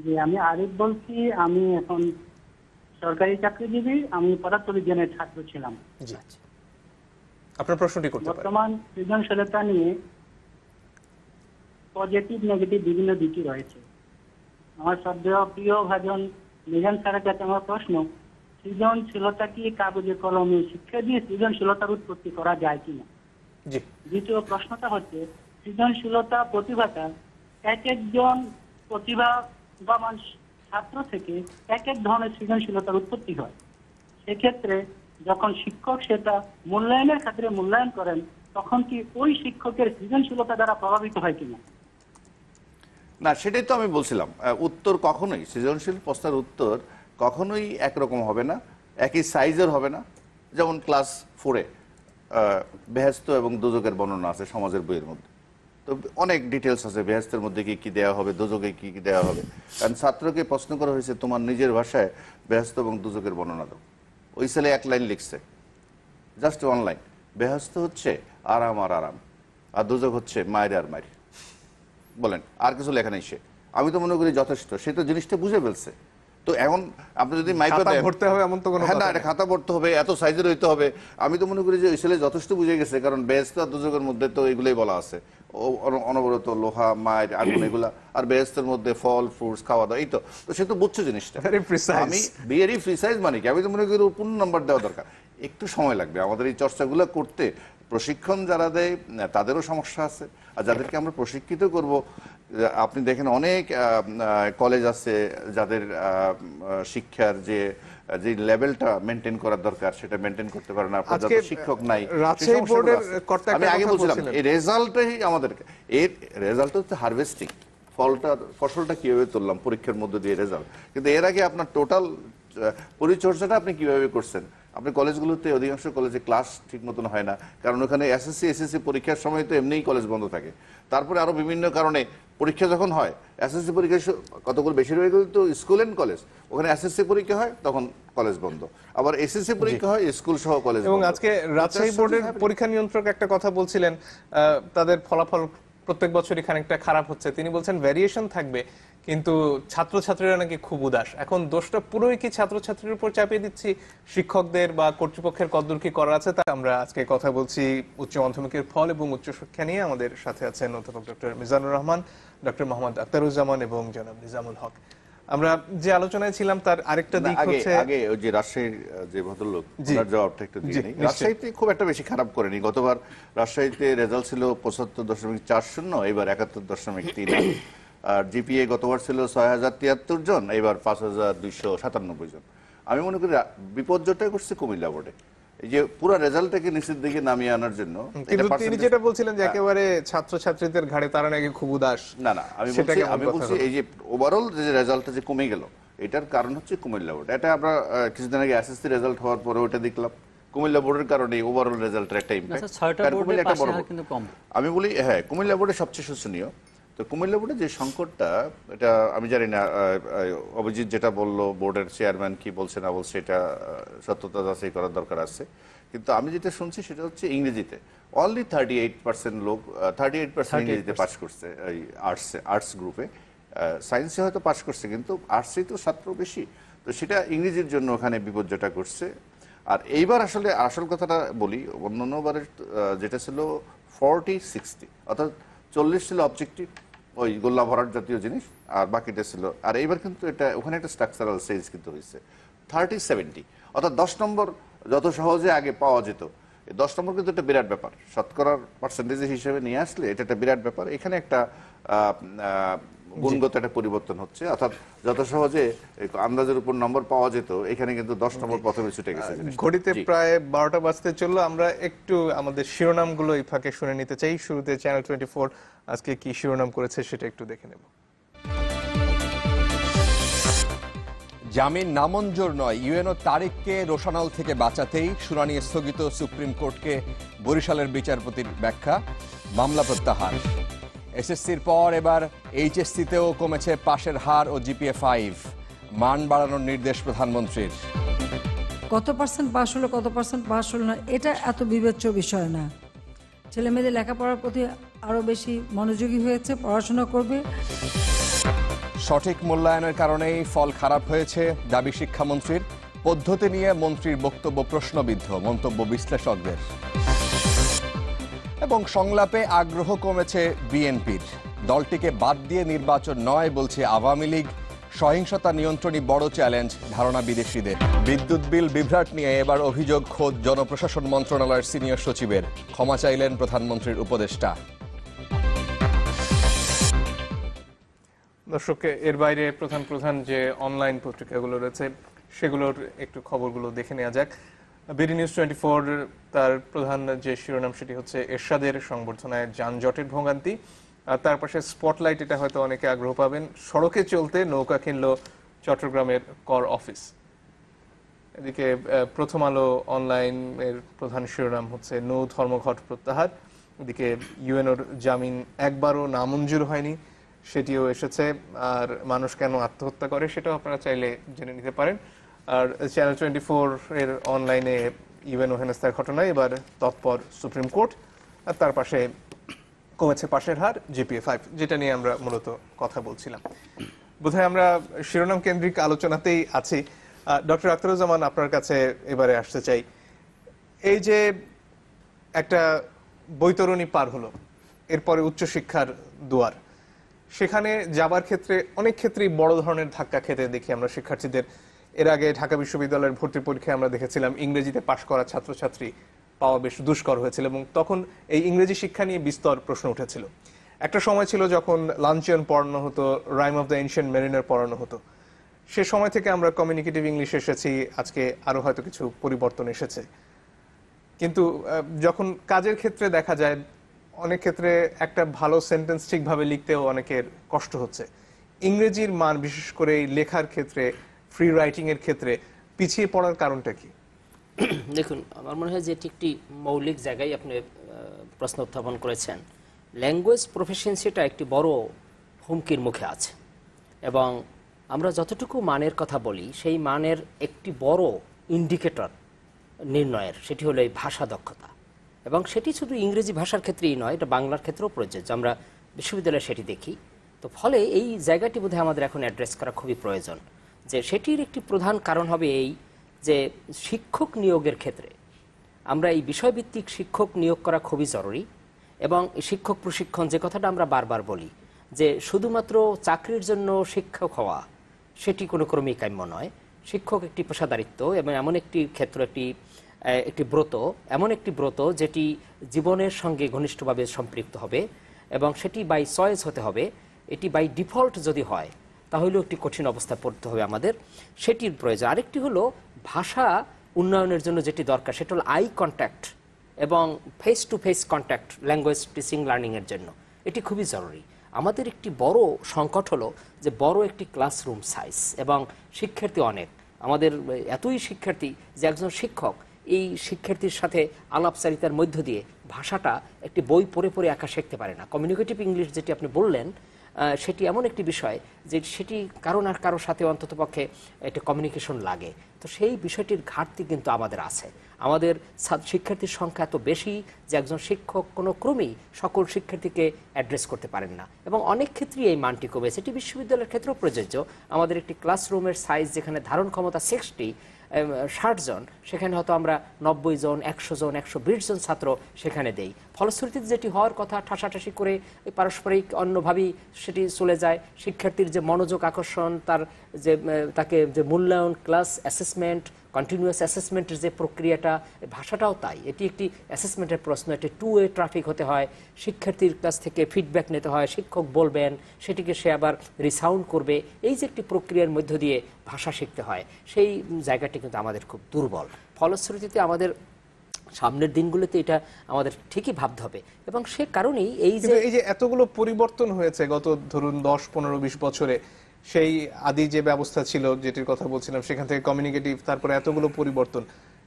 জি, আমি আরিফ বলছি। আমি এখন সরকারি চাকরিজীবী, আমি পদার্থবিজ্ঞানের ছাত্র ছিলাম। জি, আপনার প্রশ্নটি করতে পারেন। বর্তমান সৃজনশীলতা নিয়ে পজিটিভ নেগেটিভ বিভিন্ন দিকই রয়েছে। আমার প্রিয় ভাজন মিজান স্যারের কাছে আমার প্রশ্ন, সৃজনশীলতা কি কাগজে কলমে শিক্ষা দিয়ে সৃজনশীলতার উৎপত্তি করা যায় কিনা? জি। দ্বিতীয় প্রশ্নটা হচ্ছে, সৃজনশীলতা প্রতিভাটা এক একজন প্রতিভাবান ছাত্র থেকে এক এক ধরনের সৃজনশীলতার উৎপত্তি হয়। সেক্ষেত্রে যখন শিক্ষক সেটা মূল্যায়নের ক্ষেত্রে মূল্যায়ন করেন, তখন কি ওই শিক্ষকের সৃজনশীলতা দ্বারা প্রভাবিত হয় কিনা? না, সেটাই তো আমি বলছিলাম, উত্তর কখনোই সৃজনশীল প্রশ্নের উত্তর কখনোই একরকম হবে না, একই সাইজের হবে না। যেমন ক্লাস 4-এ বেহেশত এবং দোজখের বর্ণনা আছে সমাজের বইয়ের মধ্যে, তো অনেক ডিটেলস আছে বেহেশতের মধ্যে কি কি দেওয়া হবে, দোজখে কি কি দেওয়া হবে। কারণ ছাত্রকে প্রশ্ন করা হয়েছে তোমার নিজের ভাষায় বেহেশত এবং দোজখের বর্ণনা দাও, ওই ছেলে 1 লাইন লিখছে, জাস্ট 1 লাইন। বেহেশত হচ্ছে আরাম আর আরাম, আর দোজখ হচ্ছে মায়ের আর মায়ের, বলেন আর কিছু লেখা নেই। সে, আমি তো মনে করি যথেষ্ট, সে তো জিনিসটা বুঝে ফেলছে। তো এখন আপনি যদি ভরতে হবে এমন তো কোনো হ্যাঁ না, এটা খাতা ভরতে হবে, এত সাইজের হইতে হবে, আমি তো মনে করি যে ওই ছেলে যথেষ্ট বুঝে গেছে, কারণ বেহেশত আর দোজখের মধ্যে তো এগুলোই বলা আছে, অনবরত লোহা, মায়ের, আগুন, এগুলা, আর বেহেশতের মধ্যে ফল ফ্রুটস খাওয়া দাওয়া, এই তো সে তো বুঝছে জিনিসটা। আমি ভেরি প্রিসাইজ মানে কি, আমি তো মনে করি পূর্ণ নাম্বার দেওয়া দরকার। একটু সময় লাগবে আমাদের এই চর্চাগুলো করতে, প্রশিক্ষণ যারা দেয় তাদেরও সমস্যা আছে, আর যাদেরকে আমরা প্রশিক্ষিত করব, আপনি দেখেন অনেক কলেজ আছে যাদের শিক্ষার যে লেভেলটা মেনটেন করার দরকার সেটা মেনটেন করতে পারে না, পর্যাপ্ত শিক্ষক নাই। আমি আগে বলছিলাম এই রেজাল্টই আমাদেরকে, এর রেজাল্ট হচ্ছে হারভেস্টিং, ফসলটা কিভাবে তুললাম পরীক্ষার মধ্যে দিয়ে রেজাল্ট, কিন্তু এর আগে আপনার টোটাল পরিচর্যাটা আপনি কিভাবে করছেন। আপনি কলেজগুলোতে অধিকাংশ কলেজে ক্লাস ঠিক মতন হয় না, কারণ ওখানে এসএসসি এসএসসি পরীক্ষার সময় তো এমনিই কলেজ বন্ধ থাকে, তারপরে আরো বিভিন্ন কারণে পরীক্ষা যখন হয়, এসএসসি পরীক্ষা কতগুলো বেশিরভাগ তো স্কুল এন্ড কলেজ, ওখানে এসএসসি পরীক্ষা হয় তখন কলেজ বন্ধ, আবার এসএসসি পরীক্ষা হয় স্কুল সহ কলেজ। এবং আজকে রাজশাহী বোর্ডের পরীক্ষা নিয়ন্ত্রক একটা কথা বলছিলেন, তাদের ফলাফল প্রত্যেক বছরই খানিকটা খারাপ হচ্ছে। তিনি বলছেন ভ্যারিয়েশন থাকবে, কিন্তু ছাত্রছাত্রীরা নাকি খুব উদাস। এখন দোষটা পুরোই কি ছাত্রছাত্রীর উপর চাপিয়ে দিচ্ছি, শিক্ষকদের বা কর্তৃপক্ষের কদ্দূর কি করার আছে? তা আমরা আজকে কথা বলছি উচ্চ মাধ্যমিকের ফল এবং উচ্চশিক্ষা নিয়ে। আমাদের সাথে আছেন অধ্যাপক ডক্টর মিজানুর রহমান, ডক্টর মোহাম্মদ আখতারুজ্জামান এবং জনাব নিজামুল হক। আমরা যে আলোচনায় ছিলাম তার আরেকটা দিক হচ্ছে আগে ওই যে রাজশাহীর যে ভদ্রলোক ওনার জবাবটা একটু দিয়ে নিই। রাজশাহীতে খুব একটা বেশি খারাপ করেনি। গতবার রাজশাহীতে রেজাল্ট ছিল 75.40, এবার 71.38। আর জিপিএ গতবার ছিল 6073 জন, এবার 5297 জন। আমি মনে করি বিপর্যয়টা করছে কুমিল্লা বোর্ডে, এই যে পুরো রেজাল্টটাকে নিচের দিকে নামিয়ে আনার জন্য। কিন্তু তিনি যেটা বলছিলেন যে একেবারে ছাত্রছাত্রীদের ঘাড়ে তারা নাকি খুব উদাস। না আমি বলছি এই যে ওভারঅল যে রেজাল্টটা যে কমে গেল, এটার কারণ হচ্ছে কুমিল্লা বোর্ড। এটা আমরা কিছুদিন আগে এসএসসি রেজাল্ট হওয়ার পরে ওটা দেখলাম, কুমিল্লা বোর্ডের কারণে ওভারঅল রেজাল্টের একটা ইম্প্যাক্ট। আমি বলি হ্যাঁ, কুমিল্লা বোর্ডে সবচেয়ে শোচনীয়। তো কুমিল্লা বোর্ডে যে সংকটটা, এটা আমি জানি না অভিজিৎ যেটা বললো, বোর্ডের চেয়ারম্যান কি বলছে না বলছে, এটা সত্যতা যাচাই করার দরকার আছে। কিন্তু আমি যেটা শুনছি সেটা হচ্ছে ইংরেজিতে অনলি 38% লোক 38% ইংরেজিতে পাস করছে এই আর্টস গ্রুপে। সায়েন্সে হয়তো পাস করছে, কিন্তু আর্টসেই তো ছাত্র বেশি, তো সেটা ইংরেজির জন্য ওখানে বিপর্যয়টা করছে। আর এইবার আসলে আসল কথাটা বলি, অন্যান্যবারের যেটা ছিল 40-60, অর্থাৎ 40 ছিল অবজেক্টিভ, ওই গোল্লা ভরাট জাতীয় জিনিস, আর বাকিটা ছিল। আর এইবার কিন্তু এটা ওখানে একটা স্ট্রাকচারাল চেঞ্জ কিন্তু হয়েছে 30-70, অর্থাৎ 10 নম্বর যত সহজে আগে পাওয়া যেত, 10 নম্বর কিন্তু একটা বিরাট ব্যাপার। শতকরার পার্সেন্টেজের হিসেবে নিয়ে আসলে এটা একটা বিরাট ব্যাপার। এখানে একটা গুণগত একটা পরিবর্তন হচ্ছে, অর্থাৎ যত সহজে আন্দাজের উপর নম্বর পাওয়া যেত, এখানে কিন্তু 10 নম্বর প্রথমে ছুটে গেছে। ঘড়িতে প্রায় 12টা বাজতে চললো। আমরা একটু আমাদের শিরোনামগুলো এই ফাঁকে শুনে নিতে চাই। শুরুতে চ্যানেল 24 আজকে কি শিরোনাম করেছে সেটা একটু দেখে নেব। জামিন নামঞ্জুর নয়, ইউএনও তারিককে রোশানল থেকে বাঁচাতেই শুনানি স্থগিত। সুপ্রিম কোর্টকে বরিশালের বিচারপতির ব্যাখ্যা, মামলা প্রত্যাহার। এসএসসির পর এবার এইচএসসিতেও কমেছে পাশের হার ও জিপিএ 5, মান বাড়ানোর নির্দেশ প্রধানমন্ত্রীর। কত পার্সেন্ট পাস হলো কত পার্সেন্ট পাস হলো না, এটা এত বিবেচ্য বিষয় না। ছেলে মেয়েদের লেখাপড়ার প্রতি আরও বেশি মনোযোগী হয়েছে, পড়াশোনা করবে। সঠিক মূল্যায়নের কারণেই ফল খারাপ হয়েছে দাবি শিক্ষামন্ত্রীর। পদ্ধতি নিয়ে মন্ত্রীর বক্তব্য প্রশ্নবিদ্ধ, মন্তব্য বিশ্লেষকদের। এবং সংলাপে আগ্রহ কমেছে বিএনপির। দলটিকে বাদ দিয়ে নির্বাচন নয় বলছে আওয়ামী লীগ। সহিংসতা নিয়ন্ত্রণই বড় চ্যালেঞ্জ, ধারণা বিদেশিদের। বিদ্যুৎ বিল বিভ্রাট নিয়ে এবার অভিযোগ খোদ জনপ্রশাসন মন্ত্রণালয়ের সিনিয়র সচিবের। ক্ষমা চাইলেন প্রধানমন্ত্রীর উপদেষ্টা। দর্শক, এর বাইরে প্রধান যে অনলাইন পত্রিকাগুলো রয়েছে সেগুলোর একটু খবরগুলো দেখে নেওয়া যাক। বিডি নিউজ 24 তার প্রধান যে শিরোনাম সেটি হচ্ছে এরশাদের সংবর্ধনায় যানজটের ভোগান্তি। আর তার পাশে স্পটলাইট, এটা হয়তো অনেকে আগ্রহ পাবেন, সড়কে চলতে নৌকা কিনল চট্টগ্রামের কর অফিস। এদিকে প্রথম আলো অনলাইনের প্রধান শিরোনাম হচ্ছে নৌ ধর্মঘট প্রত্যাহার। এদিকে ইউএনওর জামিন একবারও নামঞ্জুর হয়নি, সেটিও এসেছে। আর মানুষ কেন আত্মহত্যা করে সেটাও আপনারা চাইলে জেনে নিতে পারেন। আর চ্যানেল 24 এর অনলাইনে ইউএনও হেনস্থার ঘটনায় এবার তৎপর সুপ্রিম কোর্ট। আর তার পাশে কমেছে পাশের হার, জিপিএ 5, যেটা নিয়ে আমরা মূলত কথা বলছিলাম। বোধহয় আমরা শিরোনাম কেন্দ্রিক আলোচনাতেই আছি। ডক্টর আখতারুজ্জামান, আপনার কাছে এবারে আসতে চাই। এই যে একটা বৈতরণী পার হলো, এরপরে উচ্চশিক্ষার দুয়ার, সেখানে যাবার ক্ষেত্রে অনেক ক্ষেত্রেই বড় ধরনের ধাক্কা খেতে দেখি আমরা শিক্ষার্থীদের। এর আগে ঢাকা বিশ্ববিদ্যালয়ের ভর্তি পরীক্ষায় আমরা দেখেছিলাম ইংরেজিতে পাশ করা ছাত্রছাত্রী পাওয়া বেশ দুষ্কর হয়েছিল, এবং তখন এই ইংরেজি শিক্ষা নিয়ে বিস্তর প্রশ্ন উঠেছিল। একটা সময় ছিল যখন লাঞ্চিয়ন পড়ানো হতো, rime of the ancient mariner পড়ানো হতো। সে সময় থেকে আমরা কমিউনিকেটিভ ইংলিশ এসেছি, আজকে আরো হয়তো কিছু পরিবর্তন এসেছে। কিন্তু যখন কাজের ক্ষেত্রে দেখা যায় অনেক ক্ষেত্রে একটা ভালো সেন্টেন্স ঠিকভাবে লিখতেও অনেকের কষ্ট হচ্ছে। ইংরেজির মান, বিশেষ করে লেখার ক্ষেত্রে, ফ্রি রাইটিং এর ক্ষেত্রে পিছিয়ে পড়ার কারণটা কি? দেখুন, আমার মনে হয় যে এটি একটি মৌলিক জায়গায় আপনি প্রশ্ন উত্থাপন করেছেন। ল্যাঙ্গুয়েজ প্রফিসিয়েন্সিটা একটি বড় হুমকির মুখে আছে, এবং আমরা যতটুকু মানের কথা বলি সেই মানের একটি বড় ইন্ডিকেটর নির্ণয়ের, সেটি হলো এই ভাষা দক্ষতা। এবং সেটি শুধু ইংরেজি ভাষার ক্ষেত্রেই নয়, এটা বাংলার ক্ষেত্রেও প্রযোজ্য। আমরা বিশ্ববিদ্যালয়ে সেটি দেখি। তো তো ফলে এই জায়গাটি বোধহয় আমাদের এখন অ্যাড্রেস করা খুবই প্রয়োজন, যে সেটির একটি প্রধান কারণ হবে এই যে শিক্ষক নিয়োগের ক্ষেত্রে আমরা এই বিষয়ভিত্তিক শিক্ষক নিয়োগ করা খুবই জরুরি। এবং শিক্ষক প্রশিক্ষণ, যে কথাটা আমরা বারবার বলি যে শুধুমাত্র চাকরির জন্য শিক্ষক হওয়া সেটি কোনো ক্রমেই কাম্য নয়। শিক্ষক একটি পেশাদারিত্ব এবং এমন একটি ক্ষেত্র, একটি ব্রত, এমন একটি ব্রত যেটি জীবনের সঙ্গে ঘনিষ্ঠভাবে সম্পৃক্ত হবে এবং সেটি বাই চয়েস হতে হবে। এটি বাই ডিফল্ট যদি হয় তাহলেও একটি কঠিন অবস্থায় পড়তে হবে আমাদের, সেটির প্রয়োজন। আরেকটি হলো ভাষা উন্নয়নের জন্য যেটি দরকার সেটা হলো আই কন্ট্যাক্ট এবং face to face contact language teaching লার্নিংয়ের জন্য, এটি খুবই জরুরি। আমাদের একটি বড় সংকট হলো যে বড় একটি ক্লাসরুম সাইজ এবং শিক্ষার্থী অনেক, আমাদের এতই শিক্ষার্থী যে একজন শিক্ষক এই শিক্ষার্থীর সাথে আলাপচারিতার মধ্য দিয়ে ভাষাটা একটি বই পড়ে পড়ে একা শিখতে পারে না। কমিউনিকেটিভ ইংলিশ যেটি আপনি বললেন সেটি এমন একটি বিষয় যে সেটি কারো না কারোর সাথে অন্ততপক্ষে একটা কমিউনিকেশন লাগে। তো সেই বিষয়টির ঘাটতি কিন্তু আমাদের আছে। আমাদের শিক্ষার্থীর সংখ্যা এত বেশি যে একজন শিক্ষক কোনো ক্রমেই সকল শিক্ষার্থীকে অ্যাড্রেস করতে পারেন না এবং অনেক ক্ষেত্রেই এই মানটি কমেছে। এটি বিশ্ববিদ্যালয়ের ক্ষেত্রেও প্রযোজ্য। আমাদের একটি ক্লাসরুমের সাইজ যেখানে ধারণ ক্ষমতা 60 জন, সেখানে হয়তো আমরা 90 জন, 100 জন, 120 জন ছাত্র সেখানে দেই। ফলশ্রুতিতে যেটি হওয়ার কথা ঠাসাঠাসি করে পারস্পরিক অন্যভাবেই সেটি চলে যায়। শিক্ষার্থীর যে মনোযোগ আকর্ষণ, তার যে তাকে যে মূল্যায়ন, ক্লাস অ্যাসেসমেন্ট, কন্টিনিউয়াস অ্যাসেসমেন্টের যে প্রক্রিয়াটা, ভাষাটাও তাই। এটি একটি অ্যাসেসমেন্টের প্রশ্ন, একটি টু ওয়ে ট্রাফিক হতে হয়। শিক্ষার্থীর কাছ থেকে ফিডব্যাক নিতে হয়, শিক্ষক বলবেন, সেটিকে সে আবার রিসাউন্ড করবে। এই যে একটি প্রক্রিয়ার মধ্য দিয়ে ভাষা শিখতে হয়, সেই জায়গাটি কিন্তু আমাদের খুব দুর্বল। ফলশ্রুতিতে আমাদের সামনের দিনগুলোতে এটা আমাদের ঠিকই ভাবতে হবে এবং সে কারণেই এই যে এতগুলো পরিবর্তন হয়েছে গত ধরুন 10, 15, 20 বছরে, সেই আদি যে ব্যবস্থা ছিল যেটির কথা বলছিলাম, সেখান থেকে কমিউনিকেটিভ, তারপরে এতগুলো পরিবর্তন,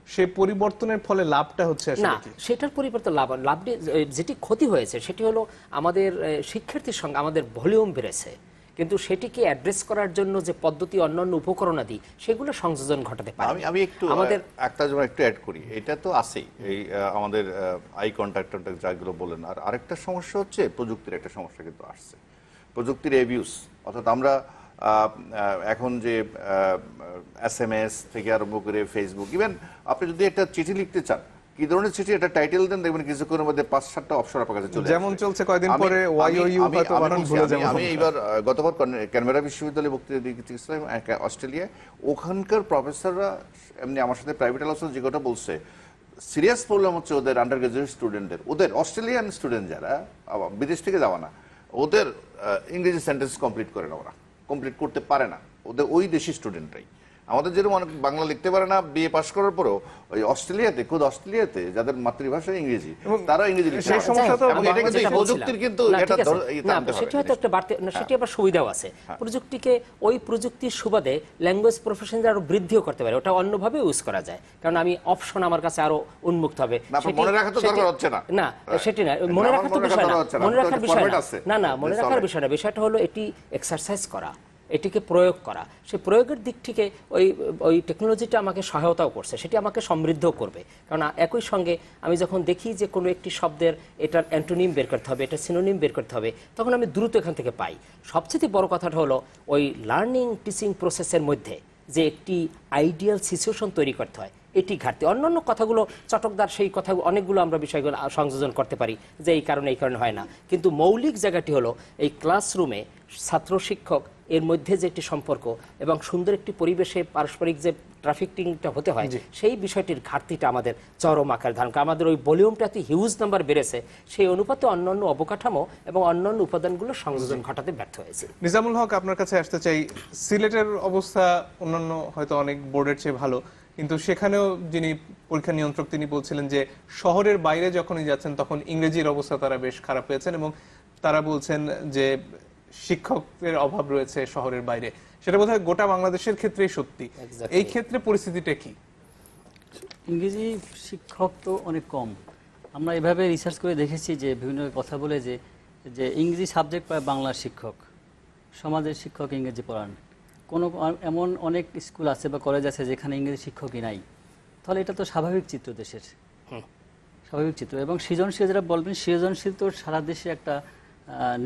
সেই পরিবর্তনের ফলে লাভটা হচ্ছে না, সেটার পরিবর্তন লাভটি যেটি ক্ষতি হয়েছে সেটি হলো আমাদের শিক্ষার্থীর সঙ্গে আমাদের ভলিউম বেড়েছে, কিন্তু সেটিকে অ্যাড্রেস করার জন্য যে পদ্ধতি, অন্যান্য উপকরণাদি, সেগুলো সংযোজন ঘটাতে পারে। আমি একটু আমাদের একটা যেমন একটু অ্যাড করি, এটা তো আছেই, এই আমাদের আই কন্ট্যাক্ট যাগুলো বলেন। আর আরেকটা সমস্যা হচ্ছে প্রযুক্তির একটা সমস্যা কিন্তু আসছে, প্রযুক্তির অ্যাবিউজ। অর্থাৎ আমরা এখন যে SMS থেকে আরম্ভ করে ফেসবুক, ইভেন আপনি যদি একটা চিঠি লিখতে চান, কি ধরনের চিঠি, একটা টাইটেল দেন, দেখবেন কিছুক্ষণের মধ্যে 5-7টা অপশন আপনার কাছে চলে আসে। যেমন চলছে কয়েকদিন পরে YOU হয়তো বানান ভুলে যাব। আমি এইবার গতবার ক্যানবেরা বিশ্ববিদ্যালয়ে বক্তৃতা দিয়েছিলাম অস্ট্রেলিয়ায়, ওখানকার প্রফেসররা এমনি আমার সাথে প্রাইভেট আলোচনা যে কথা বলছে, সিরিয়াস প্রবলেম হচ্ছে ওদের আন্ডার গ্রাজুয়েট স্টুডেন্টদের, ওদের অস্ট্রেলিয়ান স্টুডেন্ট যারা বিদেশ থেকে যাওয়া না, ওদের ইংরেজি সেন্টেন্স কমপ্লিট করে না, ওরা কমপ্লিট করতে পারে না, ওদের ওই দেশি স্টুডেন্টরাই। আমাদের যেরকম অনেক বাংলা লিখতে পারে না বিএ পাস করার পরেও, ওই অস্ট্রেলিয়াতে, খোদ অস্ট্রেলিয়াতে যাদের মাতৃভাষা ইংরেজি, তারা ইংরেজি লিখতে পারে। এটা কিন্তু প্রযুক্তির কিন্তু সেটি হয়তো একটা বাড়তি, সেটি আবার সুবিধাও আছে। প্রযুক্তিকে ওই প্রযুক্তির সুবাদে ল্যাঙ্গুয়েজ প্রফেশন আরো বৃদ্ধিও করতে পারে, ওটা অন্যভাবে ইউজ করা যায়, কারণ আমি অপশন আমার কাছে আরো উন্মুক্ত হবে। মনে রাখা তো দরকার হচ্ছে না, না সেটি না, মনে রাখার তো বিষয় না, মনে রাখার বিষয় না, না মনে রাখার বিষয় না, বিষয়টা হলো এটি এক্সারসাইজ করা, এটিকে প্রয়োগ করা। সেই প্রয়োগের দিক থেকে ওই টেকনোলজিটা আমাকে সহায়তাও করছে, সেটি আমাকে সমৃদ্ধও করবে। কারণ একই সঙ্গে আমি যখন দেখি যে কোনো একটি শব্দের এটার অ্যান্টোনিম বের করতে হবে, এটা সিনোনিম বের করতে হবে, তখন আমি দ্রুত এখান থেকে পাই। সবচেয়ে বড় কথাটা হলো ওই লার্নিং টিচিং প্রসেসের মধ্যে যে একটি আইডিয়াল সিচুয়েশন তৈরি করতে হয়, এটি ঘাটতি। অন্যান্য কথাগুলো চটকদার, সেই কথা অনেকগুলো আমরা বিষয়গুলো সংযোজন করতে পারি যে এই কারণে হয় না, কিন্তু মৌলিক জায়গাটি হলো এই ক্লাসরুমে ছাত্র শিক্ষক এর মধ্যে যে একটি সম্পর্ক এবং সুন্দর একটি পরিবেশে পারস্পরিক যে ট্রাফিকিংটা হতে হয়, সেই বিষয়টির ঘাটতিটা আমাদের চরম আকার ধারণ করে। আমাদের ওই ভলিউমটাতে হিউজ নাম্বার বেড়েছে, সেই অনুপাতে অন্যান্য অবকাঠামো এবং অন্যান্য উপাদানগুলো সংযোজন ঘটাতে ব্যর্থ হয়েছে। নিজামুল হক, আপনার কাছে আসতে চাই। সিলেটের অবস্থা অন্যান্য হয়তো অনেক বোর্ডের চেয়ে ভালো, কিন্তু সেখানেও যিনি পরীক্ষা নিয়ন্ত্রক তিনি বলছিলেন যে শহরের বাইরে যখনই যাচ্ছেন তখন ইংরেজির অবস্থা তারা বেশ খারাপ পেয়েছেন এবং তারা বলছেন যে শিক্ষকের অভাব রয়েছে শহরের বাইরে। সেটা বোধহয় গোটা বাংলাদেশের ক্ষেত্রেই সত্যি। এই ক্ষেত্রে পরিস্থিতিটা কি? ইংরেজি শিক্ষক তো অনেক কম। আমরা এভাবে রিসার্চ করে দেখেছি যে বিভিন্ন কথা বলে যে ইংরেজি সাবজেক্ট পায় বাংলার শিক্ষক, সমাজের শিক্ষক ইংরেজি পড়ান। এমন অনেক স্কুল আছে বা কলেজ আছে যেখানে ইংরেজি শিক্ষকই নাই। তাহলে এটা তো স্বাভাবিক চিত্র দেশের, স্বাভাবিক চিত্র। এবং সৃজনশীল যারা বলবেন, সৃজনশীল তো সারা দেশে একটা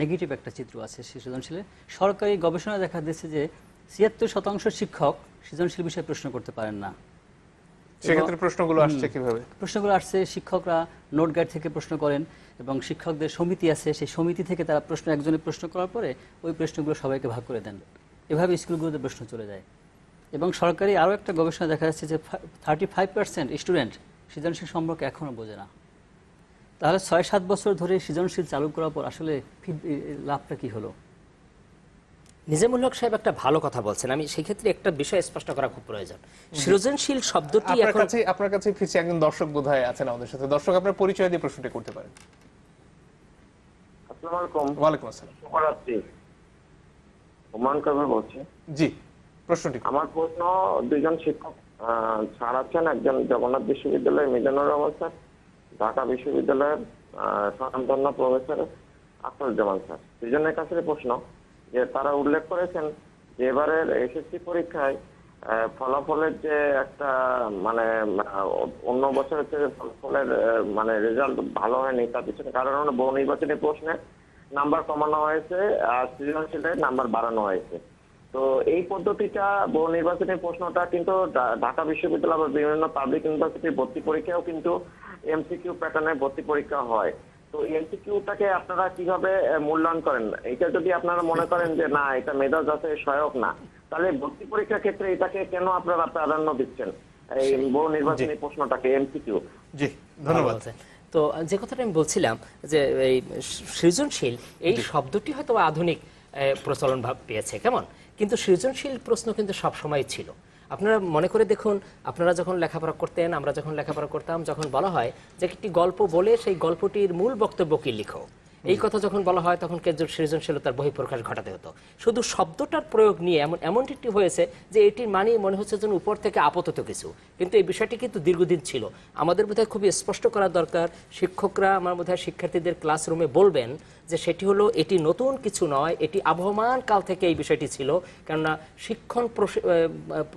নেগেটিভ একটা চিত্র আছে সৃজনশীলের। সরকারি গবেষণায় দেখা দিচ্ছে যে ৭৬% শিক্ষক সৃজনশীল বিষয়ে প্রশ্ন করতে পারেন না। সেক্ষেত্রে প্রশ্নগুলো আসছে কিভাবে? প্রশ্নগুলো আসছে শিক্ষকরা নোট গাইড থেকে প্রশ্ন করেন এবং শিক্ষকদের সমিতি আছে, সেই সমিতি থেকে তারা একজনের প্রশ্ন করার পরে ওই প্রশ্নগুলো সবাইকে ভাগ করে দেন। এভাবে স্কুলগুলোতে প্রশ্ন চলে যায়। এবং সরকারি আরও একটা গবেষণা দেখা যাচ্ছে যে 35% স্টুডেন্ট সৃজনশীল সম্পর্কে এখনও বোঝে না। তাহলে ৬-৭ বছর ধরে সৃজনশীল চালু করার পর আসলে লাভটা কি হলো? নিজামুল হক সাহেব একটা ভালো কথা বলছেন। আমি সেই ক্ষেত্রে একটা বিষয় স্পষ্ট করা খুব প্রয়োজন। সৃজনশীল শব্দটি আপনার কাছে ফিরছি, একজন দর্শক বোধহয় আছেন আমাদের সাথে। দর্শক, আপনার পরিচয় দিয়ে প্রশ্নটি করতে পারেন। আসসালামু আলাইকুম। ওয়ালাইকুম আসসালাম। শুভরাত্রি। হুমায়ুন কবির বলছি। জি, প্রশ্নটি। আমার প্রশ্ন, দুইজন শিক্ষক স্যার আছেন, একজন জগন্নাথ বিশ্ববিদ্যালয়ের মিজানুর রহমান স্যার, ঢাকা বিশ্ববিদ্যালয়ের স্বনামধন্য প্রফেসর আখতারুজ্জামান স্যার। দুজনের কাছে প্রশ্ন যে তারা উল্লেখ করেছেন যে এবারের এসএসসি পরীক্ষায় ফলাফলের যে একটা মানে অন্য বছরের থেকে ফলাফলের মানে রেজাল্ট ভালো হয়নি, তার পিছনে কারণ হলো বহু নির্বাচনী প্রশ্নে নাম্বার কমানো হয়েছে আর সৃজনশীলের নাম্বার বাড়ানো হয়েছে। তো এই পদ্ধতিটা বহু নির্বাচনী প্রশ্নটা কিন্তু ঢাকা বিশ্ববিদ্যালয় বা বিভিন্ন পাবলিক ইউনিভার্সিটির ভর্তি পরীক্ষাও কিন্তু এমসিকিউ প্যাটার্নে ভর্তি পরীক্ষা হয়। তো এমসিকিউটাকে আপনারা কিভাবে মূল্যায়ন করেন? এটা যদি আপনারা মনে করেন যে না এটা মেধা যাচাই সহায়ক না, তাহলে ভর্তি পরীক্ষার ক্ষেত্রে এটাকে কেন আপনারা প্রাধান্য দিচ্ছেন, এই বহু নির্বাচনী প্রশ্নটাকে, এমসিকিউ? জি, ধন্যবাদ। তো যে কথাটা আমি বলছিলাম যে এই সৃজনশীল এই শব্দটি হয়তো আধুনিক প্রচলন ভাব পেয়েছে, কেমন, কিন্তু সৃজনশীল প্রশ্ন কিন্তু সবসময় ছিল। আপনারা মনে করে দেখুন, আপনারা যখন লেখাপড়া করতেন, আমরা যখন লেখাপড়া করতাম, যখন বলা হয় যে একটি গল্প বলে সেই গল্পটির মূল বক্তব্য কি লিখো, এই কথা যখন বলা হয় তখন কেন্দ্র সৃজনশীলতার বহিঃপ্রকাশ ঘটাতে হতো। শুধু শব্দটার প্রয়োগ নিয়ে এমন একটি হয়েছে যে এটির মানে মনে হচ্ছে যেন উপর থেকে আপাতত কিছু, কিন্তু এই বিষয়টি কিন্তু দীর্ঘদিন ছিল। আমাদের বোধহয় খুবই স্পষ্ট করা দরকার, শিক্ষকরা আমার বোধহয় শিক্ষার্থীদের ক্লাসরুমে বলবেন যে সেটি হলো এটি নতুন কিছু নয়, এটি আবহমান কাল থেকে এই বিষয়টি ছিল। কেননা শিক্ষণ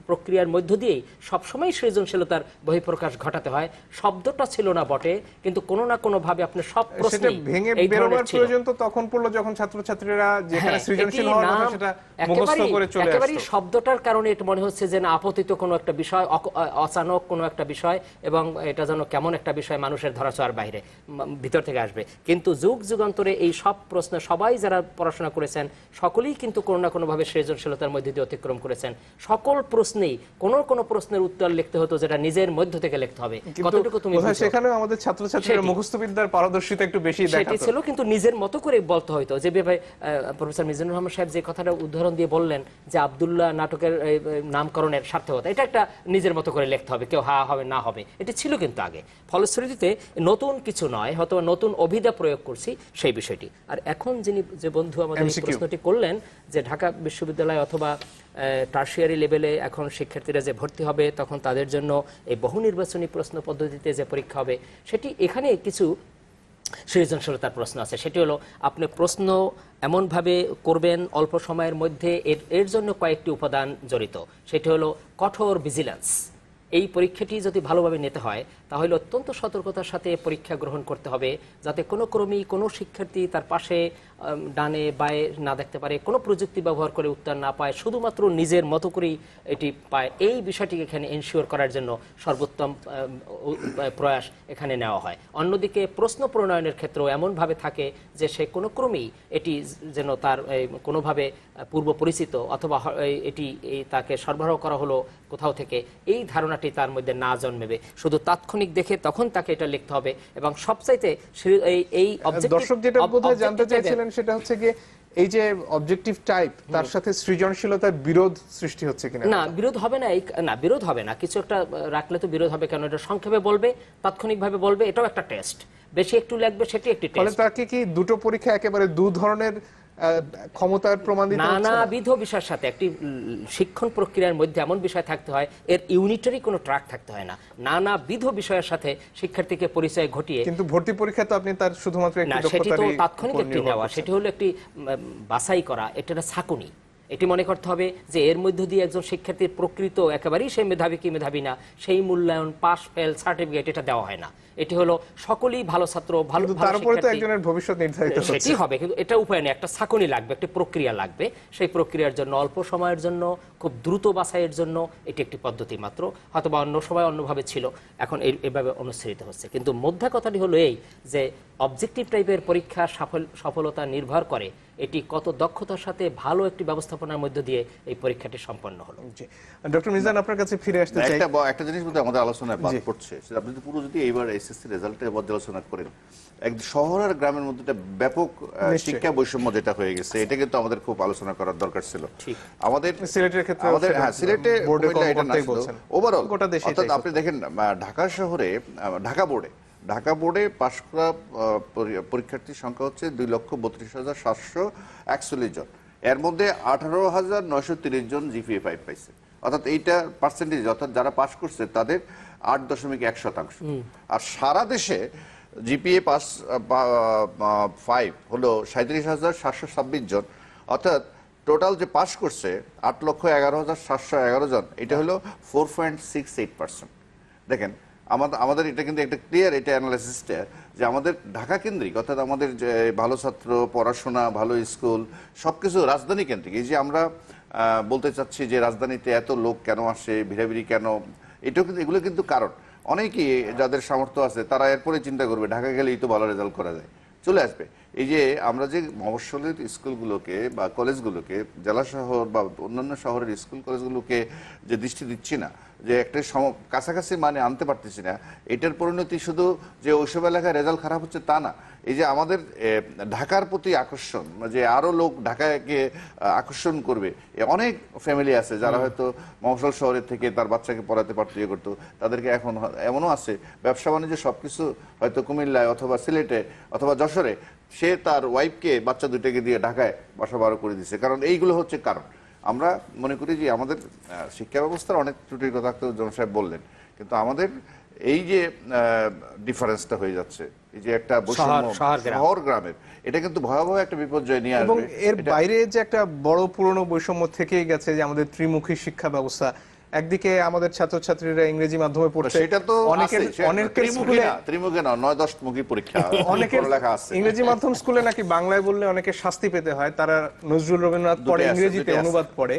প্রক্রিয়ার মধ্য দিয়েই সবসময় সৃজনশীলতার বহিঃপ্রকাশ ঘটাতে হয়। শব্দটা ছিল না বটে, কিন্তু কোনো না কোনো ভাবে আপনি সব প্রশ্নে এই ধরনের প্রয়োজন তো তখন পড়লো যখন ছাত্রছাত্রীরা যেখানে সৃজনশীল হওয়ার কথা সেটা মুখস্থ করে চলে আসতো। একেবারেই শব্দটার কারণে এটা মনে হচ্ছে যে না আপতিত কোনো একটা বিষয়, অচানক কোনো একটা বিষয়, এবং এটা যেন কেমন একটা বিষয় মানুষের ধরাছোঁয়ার বাইরে ভিতর থেকে আসবে। কিন্তু যুগ যুগান্তরে এই সব প্রশ্ন সবাই যারা পড়াশোনা করেছেন সকলেই কিন্তু কোনো না কোনোভাবে সৃজনশীলতার মধ্যে দিয়ে অতিক্রম করেছেন। সকল প্রশ্নেই কোনো প্রশ্নের উত্তর লিখতে হতো যেটা নিজের মধ্য থেকে লিখতে হবে। কতটুকু তুমি সেখানে আমাদের ছাত্রছাত্রীরা মুখস্থবিদ্যার পারদর্শিতা একটু বেশি দেখাতো, ছিল, কিন্তু নিজের মতো করে বলতে হইতো। যে ভাই প্রফেসর মিজানুর রহমান সাহেব যে কথাটা উদাহরণ দিয়ে বললেন যে আব্দুল্লাহ নাটকের নামকরণের সার্থকতা, এটা একটা নিজের মতো করে লিখতে হবে, কেউ হা হবে না হবে, এটা ছিল কিন্তু আগে। ফলশ্রুতিতে নতুন কিছু নয়, হয়তো নতুন অভিধা প্রয়োগ করছি সেই বিষয়টি। আর এখন যে বন্ধু আমাদের প্রশ্নটি করলেন যে ঢাকা বিশ্ববিদ্যালয় অথবা টারশিয়ারি লেভেলে এখন শিক্ষার্থীরা যে ভর্তি হবে তখন তাদের জন্য এই বহু নির্বাচনী প্রশ্ন পদ্ধতিতে যে পরীক্ষা হবে, সেটি এখানে কিছু সৃজনশীলতার প্রশ্ন আছে। সেটি হলো আপনি প্রশ্ন এমনভাবে করবেন অল্প সময়ের মধ্যে, এর জন্য কয়েকটি উপাদান জড়িত। সেটি হলো কঠোর ভিজিলেন্স। এই পরীক্ষাটি যদি ভালোভাবে নিতে হয় তাহলে অত্যন্ত সতর্কতার সাথে পরীক্ষা গ্রহণ করতে হবে, যাতে কোনো ক্রমেই কোনো শিক্ষার্থী তার পাশে ডানে বায়ে না দেখতে পারে, কোনো প্রযুক্তি ব্যবহার করে উত্তর না পায়, শুধুমাত্র নিজের মতো করেই এটি পায়। এই বিষয়টিকে এখানে এনশিওর করার জন্য সর্বোত্তম প্রয়াস এখানে নেওয়া হয়। অন্যদিকে প্রশ্ন প্রণয়নের ক্ষেত্রেও এমনভাবে থাকে যে সে কোনো ক্রমেই এটি যেন তার কোনোভাবে পূর্ব পরিচিত অথবা এটি তাকে সরবরাহ করা হলো কোথাও থেকে, এই ধারণাটি তার মধ্যে না জন্মেবে। শুধু তাৎক্ষণিক দেখে তখন তাকে এটা লিখতে হবে। এবং সবচাইতে এই দর্শক যেটা বোধহয় জানতে চাইছিলেন সেটা হচ্ছে কি এই যে অবজেক্টিভ টাইপ তার সাথে সৃজনশীলতার বিরোধ সৃষ্টি হচ্ছে কিনা? না, বিরোধ হবে না। না, বিরোধ হবে না। কিছু একটা রাখলে তো বিরোধ হবে কেন? এটা সংক্ষেপে বলবে, তাৎক্ষণিকভাবে বলবে, এটাও একটা টেস্ট। বেশি একটু লাগবে, সেটি একটি টেস্ট। তাহলে তাকে কি দুটো পরীক্ষা একেবারে দু ধরনের ক্ষমতার প্রমাণ দিতে হচ্ছে? নানাবিধ বিষয়ের সাথে একটি শিক্ষণ প্রক্রিয়ার মধ্যে এমন বিষয় থাকতে হয়, এর ইউনিটারি কোনো ট্র্যাক থাকতে হয় না। নানাবিধ বিষয়ের সাথে শিক্ষার্থীকে পরিচয় ঘটিয়ে। কিন্তু ভর্তি পরীক্ষা তো আপনি তার শুধুমাত্র একটি সেটি তো তাৎক্ষণিক একটি নেওয়া, সেটি হলো একটি বাছাই করা, এটা ছাঁকুনি। এটি মনে করতে হবে যে এর মধ্য দিয়ে একজন শিক্ষার্থীর প্রকৃত একেবারেই সে মেধাবী কি মেধাবী না সেই মূল্যায়ন, পাস ফেল সার্টিফিকেট এটা দেওয়া হয় না। এটি হলো সকলেই ভালো ছাত্র, ভালো তারপরে তো একজনের ভবিষ্যৎ নির্ধারিত হচ্ছে, সেটি হবে, কিন্তু এটা উপায় নেই, একটা ছাঁকনি লাগবে, একটা প্রক্রিয়া লাগবে। সেই প্রক্রিয়ার জন্য অল্প সময়ের জন্য খুব দ্রুত বাছাইয়ের জন্য এটি একটি পদ্ধতি মাত্র, হয়তো বা অন্য সময় অন্যভাবে ছিল, এখন এভাবে অনুসৃত হচ্ছে। কিন্তু মধ্যা কথাটি হলো এই যে অবজেক্টিভ টাইপের পরীক্ষার সফলতা নির্ভর করে এটি কত দক্ষতার সাথে ভালো একটি ব্যবস্থাপনার মধ্য দিয়ে এই পরীক্ষাটি সম্পন্ন হলো। ডক্টর মিজান আপনার কাছে ফিরে আসতে চাই। একটা জিনিস বলতে আমাদের আলোচনায় বাদ পড়ছে, সেটা আপনি পুরো যদি এইবার এসএসসি রেজাল্টের পর্যালোচনা করেন, এক শহর আর গ্রামের মধ্যে একটা ব্যাপক শিক্ষা বৈষম্য যেটা হয়ে গেছে, এটা কিন্তু আমাদের খুব আলোচনা করার দরকার ছিল। আমাদের সিলেটের ক্ষেত্রে আমাদের সিলেটে ওভারঅল গোটা দেশে, অর্থাৎ আপনি দেখেন ঢাকা শহরে ঢাকা বোর্ডে পাশ করা পরীক্ষার্থীর সংখ্যা হচ্ছে 2,32,741 জন, এর মধ্যে 18,930 জন জিপিএ 5 পাইছে, অর্থাৎ এইটা পার্সেন্টেজ, অর্থাৎ যারা পাশ করছে তাদের 8.1%। আর সারা দেশে জিপিএ পাস 5 হলো 37,726 জন, অর্থাৎ টোটাল যে পাস করছে 8,11,711 জন, এটা হলো 4.68%। দেখেন আমাদের এটা কিন্তু একটা ক্লিয়ার এটা অ্যানালাইসিসটা যে আমাদের ঢাকা কেন্দ্রিক, অর্থাৎ আমাদের যে ভালো ছাত্র, পড়াশোনা, ভালো স্কুল, সবকিছু রাজধানী কেন্দ্রিক। এই যে আমরা বলতে চাচ্ছি যে রাজধানীতে এত লোক কেন আসে, ভিড়াভিড়ি কেন, এগুলো কিন্তু কারণ। অনেকেই যাদের সামর্থ্য আছে তারা এরপরে চিন্তা করবে ঢাকা গেলেই তো ভালো রেজাল্ট করা যায়, চলে আসবে। এই যে আমরা যে মফস্বলের স্কুলগুলোকে বা কলেজগুলোকে, জেলা শহর বা অন্যান্য শহরের স্কুল কলেজগুলোকে যে দৃষ্টি দিচ্ছি না, যে একটা কাছাকাছি মানে আনতে পারতেছি না, এটার পরিণতি শুধু যে ওইসব এলাকায় রেজাল্ট খারাপ হচ্ছে তা না, এই যে আমাদের ঢাকার প্রতি আকর্ষণ, যে আরো লোক ঢাকাকে আকর্ষণ করবে, অনেক ফ্যামিলি আছে যারা হয়তো মফস্বল শহরের থেকে তার বাচ্চাকে পড়াতে পারতো, ইয়ে করতো, তাদেরকে এখন এমনও আছে ব্যবসা বাণিজ্য সবকিছু হয়তো কুমিল্লায় অথবা সিলেটে অথবা যশোরে, সে তার ওয়াইফকে, বাচ্চা দুইটাকে দিয়ে ঢাকায় বাসা বাড়ো করে দিচ্ছে। কারণ এইগুলো হচ্ছে কারণ। আমরা মনে করি যে আমাদের শিক্ষা ব্যবস্থার অনেক ত্রুটির কথা জন সাহেব বললেন, কিন্তু আমাদের এই যে ডিফারেন্সটা হয়ে যাচ্ছে, এই যে একটা শহর গ্রামের, এটা কিন্তু ভয়াবহ একটা বিপর্যয় নিয়ে আসবে। এবং এর বাইরে যে একটা বড় পুরনো বৈষম্য থেকেই গেছে, যে আমাদের ত্রিমুখী শিক্ষা ব্যবস্থা, একদিকে আমাদের ছাত্রছাত্রীরা ইংরেজি মাধ্যমে পড়ছে, সেটা তো অনেকের ত্রিমুখী না 9-10 মুখী পরীক্ষা, অনেকের লেখা আছে ইংরেজি মাধ্যম স্কুলে নাকি বাংলায় বললে অনেকে শাস্তি পেতে হয়, তারা নজরুল রবীন্দ্রনাথ পড়ে, ইংরেজিতে অনুবাদ পড়ে,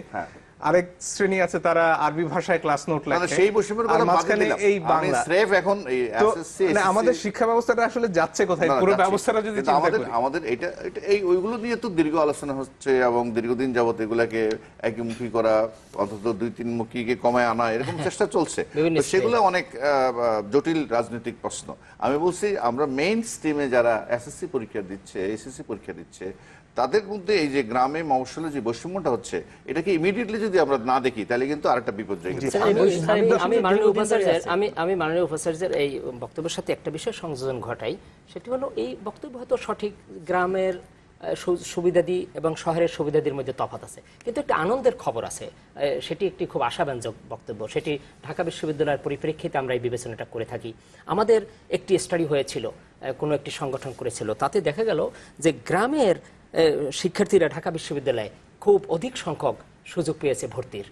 আরেক শ্রেণী আছে তারা আরবি ভাষায় ক্লাস নোট লেখে, সেই বৈষম্যের কথা মাঝখানে এই বাংলা স্রেফ এখন এই এসএসসি আমাদের শিক্ষা ব্যবস্থাটা আসলে যাচ্ছে কোথায়, পুরো ব্যবস্থাটা যদি চিন্তা করি, আমাদের এটা এই ওইগুলো নিয়ে তো দীর্ঘ আলোচনা হচ্ছে এবং দীর্ঘদিন যাবত এগুলাকে একমুখী করা, অন্তত 2-3 মুখীকে কমায় আনা, এরকম চেষ্টা চলছে। সেগুলো অনেক জটিল রাজনৈতিক প্রশ্ন। আমি বলছি আমরা মেইন স্ট্রিমে যারা এসএসসি পরীক্ষা দিচ্ছে, এসএসসি পরীক্ষা দিচ্ছে, তাদের মধ্যে এই যে গ্রামে মফস্বলে যে বৈষম্যটা হচ্ছে, এটাকে ইমিডিয়েটলি যদি আমরা না দেখি তাহলে কিন্তু আরেকটা বিপর্যয়। আমি মাননীয় উপাচার্যের এই বক্তব্যের সাথে একটা বিষয় সংযোজন ঘটাই, সেটি হলো এই বক্তব্য হয়তো সঠিক, গ্রামের সুবিধাদি এবং শহরের সুবিধাদির মধ্যে তফাৎ আছে, কিন্তু একটা আনন্দের খবর আছে, সেটি একটি খুব আশাব্যঞ্জক বক্তব্য। সেটি ঢাকা বিশ্ববিদ্যালয়ের পরিপ্রেক্ষিতে আমরা এই বিবেচনাটা করে থাকি। আমাদের একটি স্টাডি হয়েছিল, কোনো একটি সংগঠন করেছিল, তাতে দেখা গেল যে গ্রামের শিক্ষার্থীরা ঢাকা বিশ্ববিদ্যালয়ে খুব অধিক সংখ্যক সুযোগ পেয়েছে ভর্তির।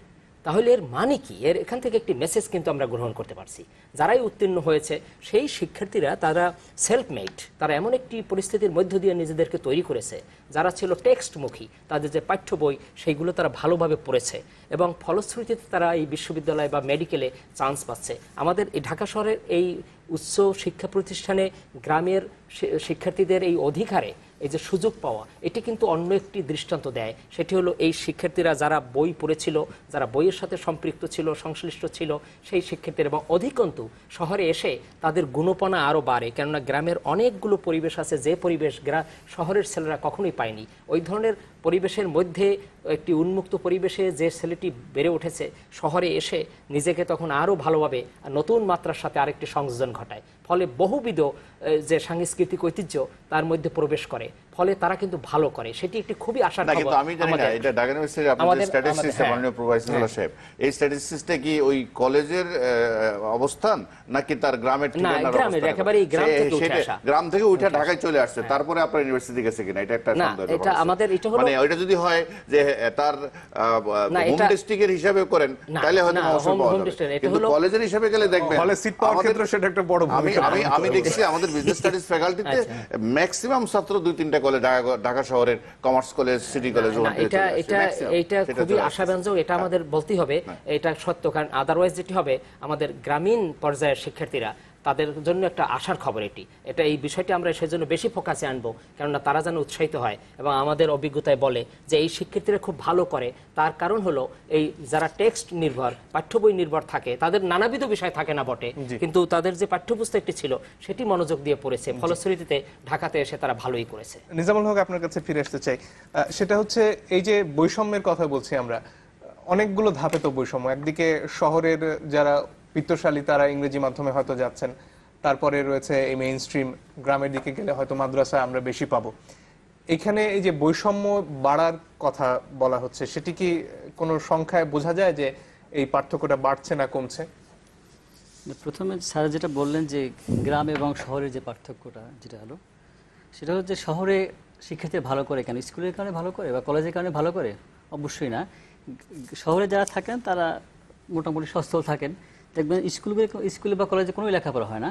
তাহলে এর মানে কি? এখান থেকে একটি মেসেজ কিন্তু আমরা গ্রহণ করতে পারছি, যারাই উত্তীর্ণ হয়েছে সেই শিক্ষার্থীরা তারা সেলফ মেড, তারা এমন একটি পরিস্থিতির মধ্য দিয়ে নিজেদেরকে তৈরি করেছে, যারা ছিল টেক্সটমুখী, তাদের যে পাঠ্য বই সেইগুলো তারা ভালোভাবে পড়েছে এবং ফলশ্রুতিতে তারা এই বিশ্ববিদ্যালয় বা মেডিকেলে চান্স পাচ্ছে। আমাদের এই ঢাকা শহরের এই উচ্চ শিক্ষা প্রতিষ্ঠানে গ্রামের শিক্ষার্থীদের এই অধিকারে এই যে সুযোগ পাওয়া, এটি কিন্তু অন্য একটি দৃষ্টান্ত দেয়। সেটি হলো এই শিক্ষার্থীরা যারা বই পড়েছিল, যারা বইয়ের সাথে সম্পৃক্ত ছিল, সংশ্লিষ্ট ছিল, সেই শিক্ষার্থীরা এবং অধিকন্তু শহরে এসে তাদের গুণপনা আরও বাড়ে। কেননা গ্রামের অনেকগুলো পরিবেশ আছে, যে পরিবেশ শহরের ছেলেরা কখনোই পায়নি। ওই ধরনের পরিবেশের মধ্যে একটি উন্মুক্ত পরিবেশে যে ছেলেটি বেড়ে উঠেছে, শহরে এসে নিজেকে তখন আরও ভালোভাবে নতুন মাত্রার সাথে আরেকটি সংযোজন ঘটায়। ফলে বহুবিধ যে সাংস্কৃতিক ঐতিহ্য তার মধ্যে প্রবেশ করে, ফলে তারা কিন্তু ভালো করে, সেটি একটি খুবই আশার খবর। কিন্তু আমি জানি না এটা ঢাকা ইউনিভার্সিটির আপনাদের স্ট্যাটিস্টিক্স মাননীয় প্রফেসর সাহেব, এই স্ট্যাটিস্টিক্সটা কি ওই কলেজের অবস্থান নাকি তার গ্রামের ঠিকানার অবস্থান? একেবারে গ্রাম থেকে উঠে আসা, গ্রাম থেকে উঠে ঢাকায় চলে আসছে, তারপরে আপনার ইউনিভার্সিটি গেছে কিনা এটা একটা সন্দেহ। এটা আমাদের এটা হলো মানে ওইটা যদি হয় যে তার হোম ডিস্ট্রিক্টের হিসাবে করেন তাহলে হয়তো অবশ্যই পাওয়া যাবে, কিন্তু কলেজের হিসাবে গেলে দেখবেন হলে সিট পাওয়ার ক্ষেত্রে সেটা একটা বড় ভূমিকা। আমি দেখছি আমাদের বিজনেস স্টাডিজ ফ্যাকাল্টিতে ম্যাক্সিমাম ছাত্র 2-3টা কলেজ, ঢাকা শহরের কমার্স কলেজ, সিটি কলেজ, এটা খুবই আশাব্যঞ্জক, এটা আমাদের বলতেই হবে, এটা সত্য। কারণ আদারওয়াইজ যেটি হবে আমাদের গ্রামীণ পর্যায়ের শিক্ষার্থীরা, তাদের জন্য একটা আশার খবর এটা এই বিষয়টি আমরা সেজন্য বেশি ফোকাসে আনবো, কেননা তারা যেন উৎসাহিত হয় এবং আমাদের অভিজ্ঞতায় বলে যে এই শিক্ষার্থীরা খুব ভালো করে। তার কারণ হলো এই যারা টেক্সট নির্ভর, পাঠ্য বই নির্ভর থাকে, তাদের নানাবিধ বিষয় থাকে না বটে, কিন্তু তাদের যে পাঠ্যপুস্তকটি ছিল সেটি মনোযোগ দিয়ে পড়েছে, ফলশ্রুতিতে ঢাকাতে এসে তারা ভালোই করেছে। নিজামুল হক, আপনার কাছে ফিরে আসতে চাই। সেটা হচ্ছে এই যে বৈষম্যের কথা বলছি আমরা, অনেকগুলো ধাপে তো বৈষম্য। একদিকে শহরের যারা বিত্তশালী তারা ইংরেজি মাধ্যমে হয়তো যাচ্ছেন, তারপরে রয়েছে এই মেইন স্ট্রিম, গ্রামের দিকে গেলে হয়তো মাদ্রাসা আমরা বেশি পাবো। এখানে এই যে বৈষম্য বাড়ার কথা বলা হচ্ছে, সেটি কি কোনো সংখ্যায় বোঝা যায় যে এই পার্থক্যটা বাড়ছে না কমছে? প্রথমে স্যার যেটা বললেন যে গ্রাম এবং শহরের যে পার্থক্যটা যেটা হলো, সেটা হচ্ছে শহরে শিক্ষার্থী ভালো করে কেন? স্কুলের কারণে ভালো করে বা কলেজের কারণে ভালো করে? অবশ্যই না। শহরে যারা থাকেন তারা মোটামুটি সচ্ছল থাকেন, দেখবেন স্কুলে বা কলেজে কোনো লেখাপড়া হয় না,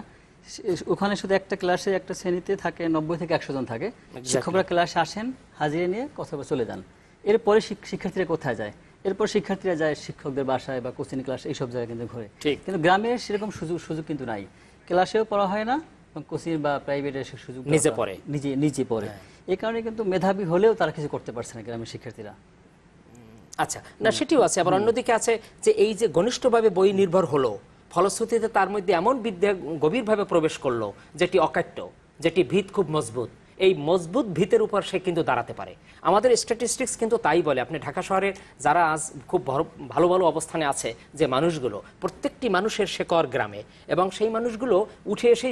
ওখানে শুধু একটা ক্লাসে একটা শ্রেণীতে থাকে 90 থেকে 100 জন থাকে, শিক্ষকরা ক্লাসে আসেন, হাজিরা নিয়ে কথা চলে যান। এরপরে শিক্ষার্থীরা কোথায় যায়? এরপর শিক্ষার্থীরা যায় শিক্ষকদের বাসায় বা কোচিং ক্লাস, এইসব জায়গায় কিন্তু ঘুরে। কিন্তু গ্রামে সেরকম সুযোগ কিন্তু নাই, ক্লাসেও পড়া হয় না এবং কোচিং বা প্রাইভেটের সুযোগ নিজে পড়ে। এই কারণে কিন্তু মেধাবী হলেও তারা কিছু করতে পারছে না গ্রামের শিক্ষার্থীরা। আচ্ছা, না সেটিও আছে। আবার অন্যদিকে আছে যে এই যে ঘনিষ্ঠভাবে বই নির্ভর হলো, ফলশ্রুতিতে তার মধ্যে এমন বিদ্যা গভীরভাবে প্রবেশ করলো যেটি অকাট্য, যেটি ভিত খুব মজবুত। এই মজবুত ভিতের উপর সে কিন্তু দাঁড়াতে পারে। আমাদের স্ট্যাটিস্টিক্স কিন্তু তাই বলে। আপনি ঢাকা শহরের যারা আজ খুব ভালো ভালো অবস্থানে আছে যে মানুষগুলো, প্রত্যেকটি মানুষের শেকড় গ্রামে, এবং সেই মানুষগুলো উঠে এসে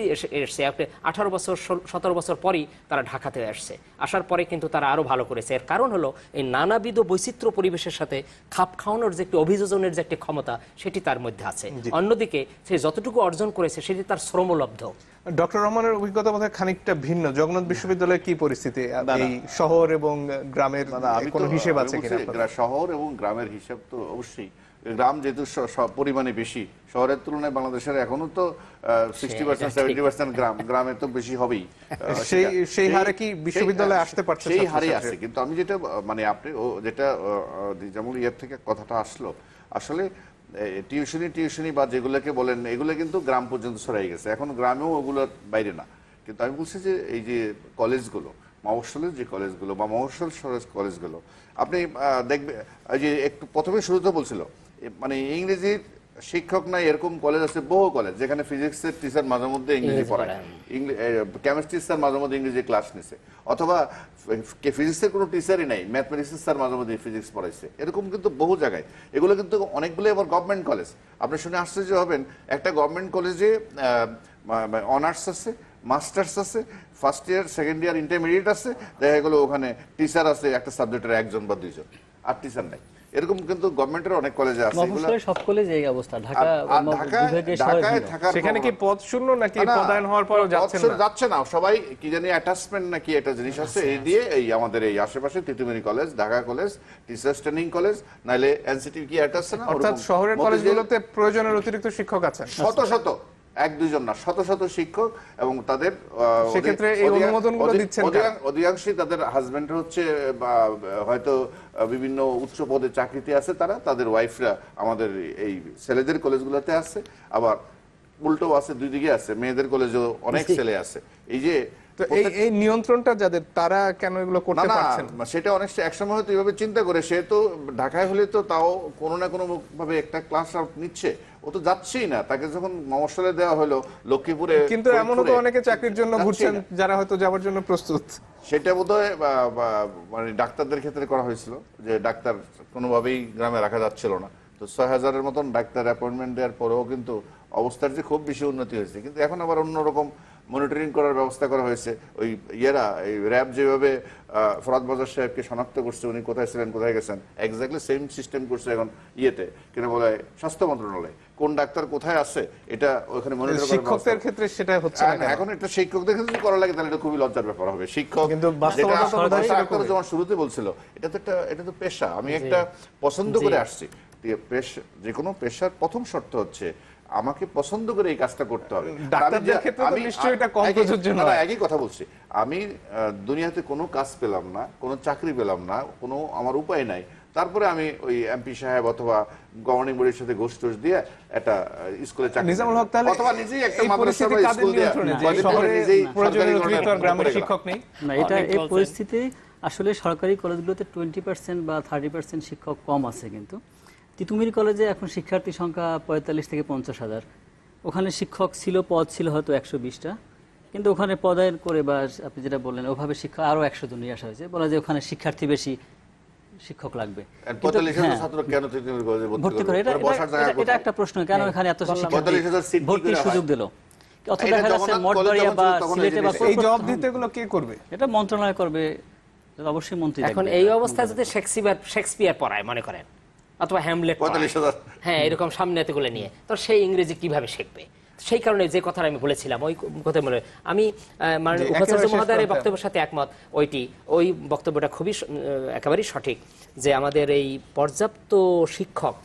18 বছর 17 বছর পরই তারা ঢাকাতে আসছে। আসার পরে কিন্তু তারা আরও ভালো করেছে। এর কারণ হলো এই নানাবিধ বৈচিত্র্য পরিবেশের সাথে খাপ খাওয়ানোর যে একটি অভিযোজনের যে একটি ক্ষমতা, সেটি তার মধ্যে আছে। অন্যদিকে সে যতটুকু অর্জন করেছে সেটি তার শ্রমলব্ধ। ডক্টর রহমানের অভিজ্ঞতা বোধহয় খানিকটা ভিন্ন। জগন্নাথ বিশ্ববিদ্যালয়ের কি পরিস্থিতি এই শহর এবং গ্রামের কোনো হিসেব আছে কিনা? শহর এবং গ্রামের হিসাব তো অবশ্যই, গ্রাম যেহেতু পরিমাণে বেশি শহরের তুলনায় বাংলাদেশের এখনো তো 60% 70% গ্রামে তো বেশি হবেই। সেই হারে কি বিশ্ববিদ্যালয়ে আসতে পারছে? সেই হারে আছে, কিন্তু আমি যেটা মানে আপনি যেটা যেমন ইয়ের থেকে কথাটা আসলো, আসলে টিউশনি বা যেগুলোকে বলেন এগুলো কিন্তু গ্রাম পর্যন্ত ছড়াই গেছে, এখন গ্রামেও ওগুলোর বাইরে না। কিন্তু আমি বলছি যে এই যে কলেজগুলো, মফস্বলের যে কলেজগুলো বা মফস্বল কলেজগুলো, আপনি দেখবেন যে একটু প্রথমে শুরুতে বলছিল মানে ইংরেজির শিক্ষক নাই, এরকম কলেজ আছে, বহু কলেজ যেখানে ফিজিক্সের টিচার মাঝে মধ্যে ইংরেজি পড়ায়, কেমিস্ট্রি স্যার মাঝে মধ্যে ইংরেজি ক্লাস নিছে, অথবা ফিজিক্সের কোনো টিচারই নাই, ম্যাথমেটিক্সের স্যার মাঝে মধ্যে ফিজিক্স পড়াইছে, এরকম কিন্তু বহু জায়গায়। এগুলো কিন্তু অনেকগুলো আবার গভর্নমেন্ট কলেজ। আপনি শুনে আশ্চর্য হবেন, একটা গভর্নমেন্ট কলেজে অনার্স আছে, মাস্টার্স আছে, first year second year intermediate আছে, দেখা গেলো ওখানে টিচার আছে একটা সাবজেক্টের 1 বা 2 আর টিচার নাই। এরকম কিন্তু গভর্নমেন্টের অনেক কলেজে আছে। সব কলেজে এই অবস্থা। ঢাকায় থাকার সেখানে কি পদ শূন্য নাকি পদায়ন হওয়ার পরেও যাচ্ছে না, সবাই কি জানি অ্যাটাচমেন্ট নাকি একটা জিনিস আছে, এই দিয়ে এই আমাদের এই আশেপাশে Titumir college, Dhaka college, teachers training college, নাইলে এনসিটি কি অ্যাটাচ না, অর্থাৎ শহরের কলেজগুলোতে প্রয়োজনের অতিরিক্ত শিক্ষক আছেন, শত 1-2 জন না, শত শিক্ষক, এবং তাদের সেক্ষেত্রে এই অনুমোদনগুলো দিচ্ছেন অধিকাংশই তাদের হাজবেন্ড হচ্ছে বা হয়তো বিভিন্ন উচ্চ পদে চাকরিতে আছে, তাদের ওয়াইফরা আমাদের এই ছেলেদের কলেজগুলোতে আছে, আবার উল্টো আছে, 2 দিকে আছে, মেয়েদের কলেজেও অনেক ছেলে আছে। এই যে এই নিয়ন্ত্রণটা যাদের, তারা কেন এগুলো করতে পারছেন না? সেটা অনেক একসময় হয়তো এইভাবে চিন্তা করে, সে তো ঢাকায় হলে তো তাও কোনো না কোনো ভাবে একটা ক্লাস আউট নিচ্ছে, ও তো যাচ্ছেই না। তাকে যখন মফস্বলে দেওয়া হলো লক্ষ্মীপুরে, কিন্তু এমনও তো অনেকে চাকরির জন্য ঘুরছেন যারা হয়তো যাওয়ার জন্য প্রস্তুত। সেটা বোধহয় মানে ডাক্তারদের ক্ষেত্রে করা হয়েছিল, যে ডাক্তার কোনোভাবেই গ্রামে রাখা যাচ্ছিল না, তো 6000-এর মতন ডাক্তার অ্যাপয়েন্টমেন্ট দেওয়ার পরেও কিন্তু অবস্থার যে খুব বেশি উন্নতি হয়েছে। কিন্তু এখন আবার অন্যরকম মনিটরিং করার ব্যবস্থা করা হয়েছে। ওই এই র্যাব যেভাবে ফরাদ বাজার সাহেবকে শনাক্ত করছে উনি কোথায় ছিলেন কোথায় গেছেন, এক্স্যাক্টলি সেম সিস্টেম করছে এখন কিনা বলে স্বাস্থ্য মন্ত্রণালয়, কোন ডাক্তার কোথায় আছে এটা ওখানে মনিটর করার শিক্ষকদের ক্ষেত্রে সেটা হচ্ছে না। এখন এটা শিক্ষকদের ক্ষেত্রে করা লাগে তাহলে এটা খুবই লজ্জার ব্যাপার হবে। শিক্ষক কিন্তু বাস্তবতা তো ডাক্তার যেমন শুরুতে বলছিল এটা তো পেশা, আমি একটা পছন্দ করে আসছি। যে কোনো পেশার প্রথম শর্ত হচ্ছে আমাকে পছন্দ করে এই কাজটা করতে হবে। ডাক্তারদের ক্ষেত্রে তো নিশ্চয়ই এটা কম প্রযোজ্য নয়। একই কথা বলছি, আমি দুনিয়াতে কোনো কাজ পেলাম না, কোনো চাকরি পেলাম না, কোনো আমার উপায় নাই, তারপরে আমি ওই এমপি সাহেব অথবা গভর্নিং বডির সাথে ঘুষ টুস দিয়ে একটা স্কুলে চাকরি নিজামুল হক তাহলে অথবা নিজেই একটা এই মাদ্রাসা পরিস্থিতি বা কাদের স্কুল দিয়ে নিয়ন্ত্রণে যে শহরে প্রয়োজনীয় অতিরিক্ত আর গ্রামের শিক্ষক নেই? না, এটা এই পরিস্থিতি আসলে সরকারি কলেজগুলোতে 20% বা 30% শিক্ষক কম আছে। কিন্তু তিতুমির কলেজে এখন শিক্ষার্থী সংখ্যা 45 থেকে 50,000। ওখানে শিক্ষক ছিল, পদ ছিল হয়তো 120টা, কিন্তু ওখানে পদায়ন করে বা আপনি যেটা বললেন ওভাবে শিক্ষা আরো 100 জন নিয়ে আসা হয়েছে, বলা যায় ওখানে শিক্ষার্থী বেশি, শিক্ষক লাগবে। ভর্তি করে এটা একটা প্রশ্ন, কেন এখানে এত শিক্ষার্থী ভর্তির সুযোগ দিল? অথবা দেখা যাচ্ছে মঠবাড়িয়া বা সিলেটে বা এই জবাব দিতে এগুলো কে করবে? এটা মন্ত্রণালয় করবে, অবশ্যই মন্ত্রী। এখন এই অবস্থায় যদি শেক্সপিয়ার পড়ায় মনে করেন অথবা হ্যামলেট, হ্যাঁ এরকম সামনে এতগুলো নিয়ে, তো সেই ইংরেজি কিভাবে শিখবে? সেই কারণে যে কথাটা আমি বলেছিলাম ওই কথা বলে আমি উপাচার্য মহোদয়ের বক্তব্যের সাথে একমত। ওই বক্তব্যটা খুবই একেবারেই সঠিক যে আমাদের এই পর্যাপ্ত শিক্ষক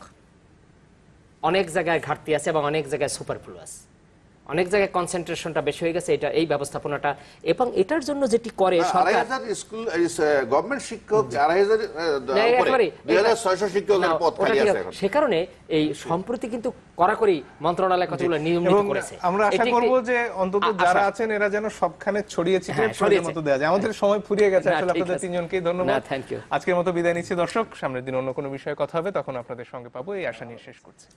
অনেক জায়গায় ঘাটতি আছে এবং অনেক জায়গায় সুপারফ্লুয়াস, অনেক জায়গায় কনসেন্ট্রেশনটা বেশি হয়ে গেছে এটা এই ব্যবস্থাপনাটা। এবং এটার জন্য যেটি করে সরকার স্কুল গভর্নমেন্ট শিক্ষক 2600 শিক্ষকের পদ খালি আছে এখন। সে কারণে এই সম্প্রতি কিন্তু কড়াকড়ি মন্ত্রণালয় কতগুলো নিয়মিত করেছে। আমরা আশা করব যে অন্তত যারা আছেন এরা যেন সবখানে ছড়িয়ে ছিটিয়ে প্রয়োজন মতো দেয়া যায়। আমাদের সময় ফুরিয়ে গেছে, আসলে আপনাদের তিনজনকেই ধন্যবাদ। Thank you. আজকের মতো বিদায় নিচ্ছি দর্শক, সামনের দিন অন্য কোনো বিষয়ে কথা হবে, তখন আপনাদের সঙ্গে পাবো এই আশা নিয়ে শেষ করছি।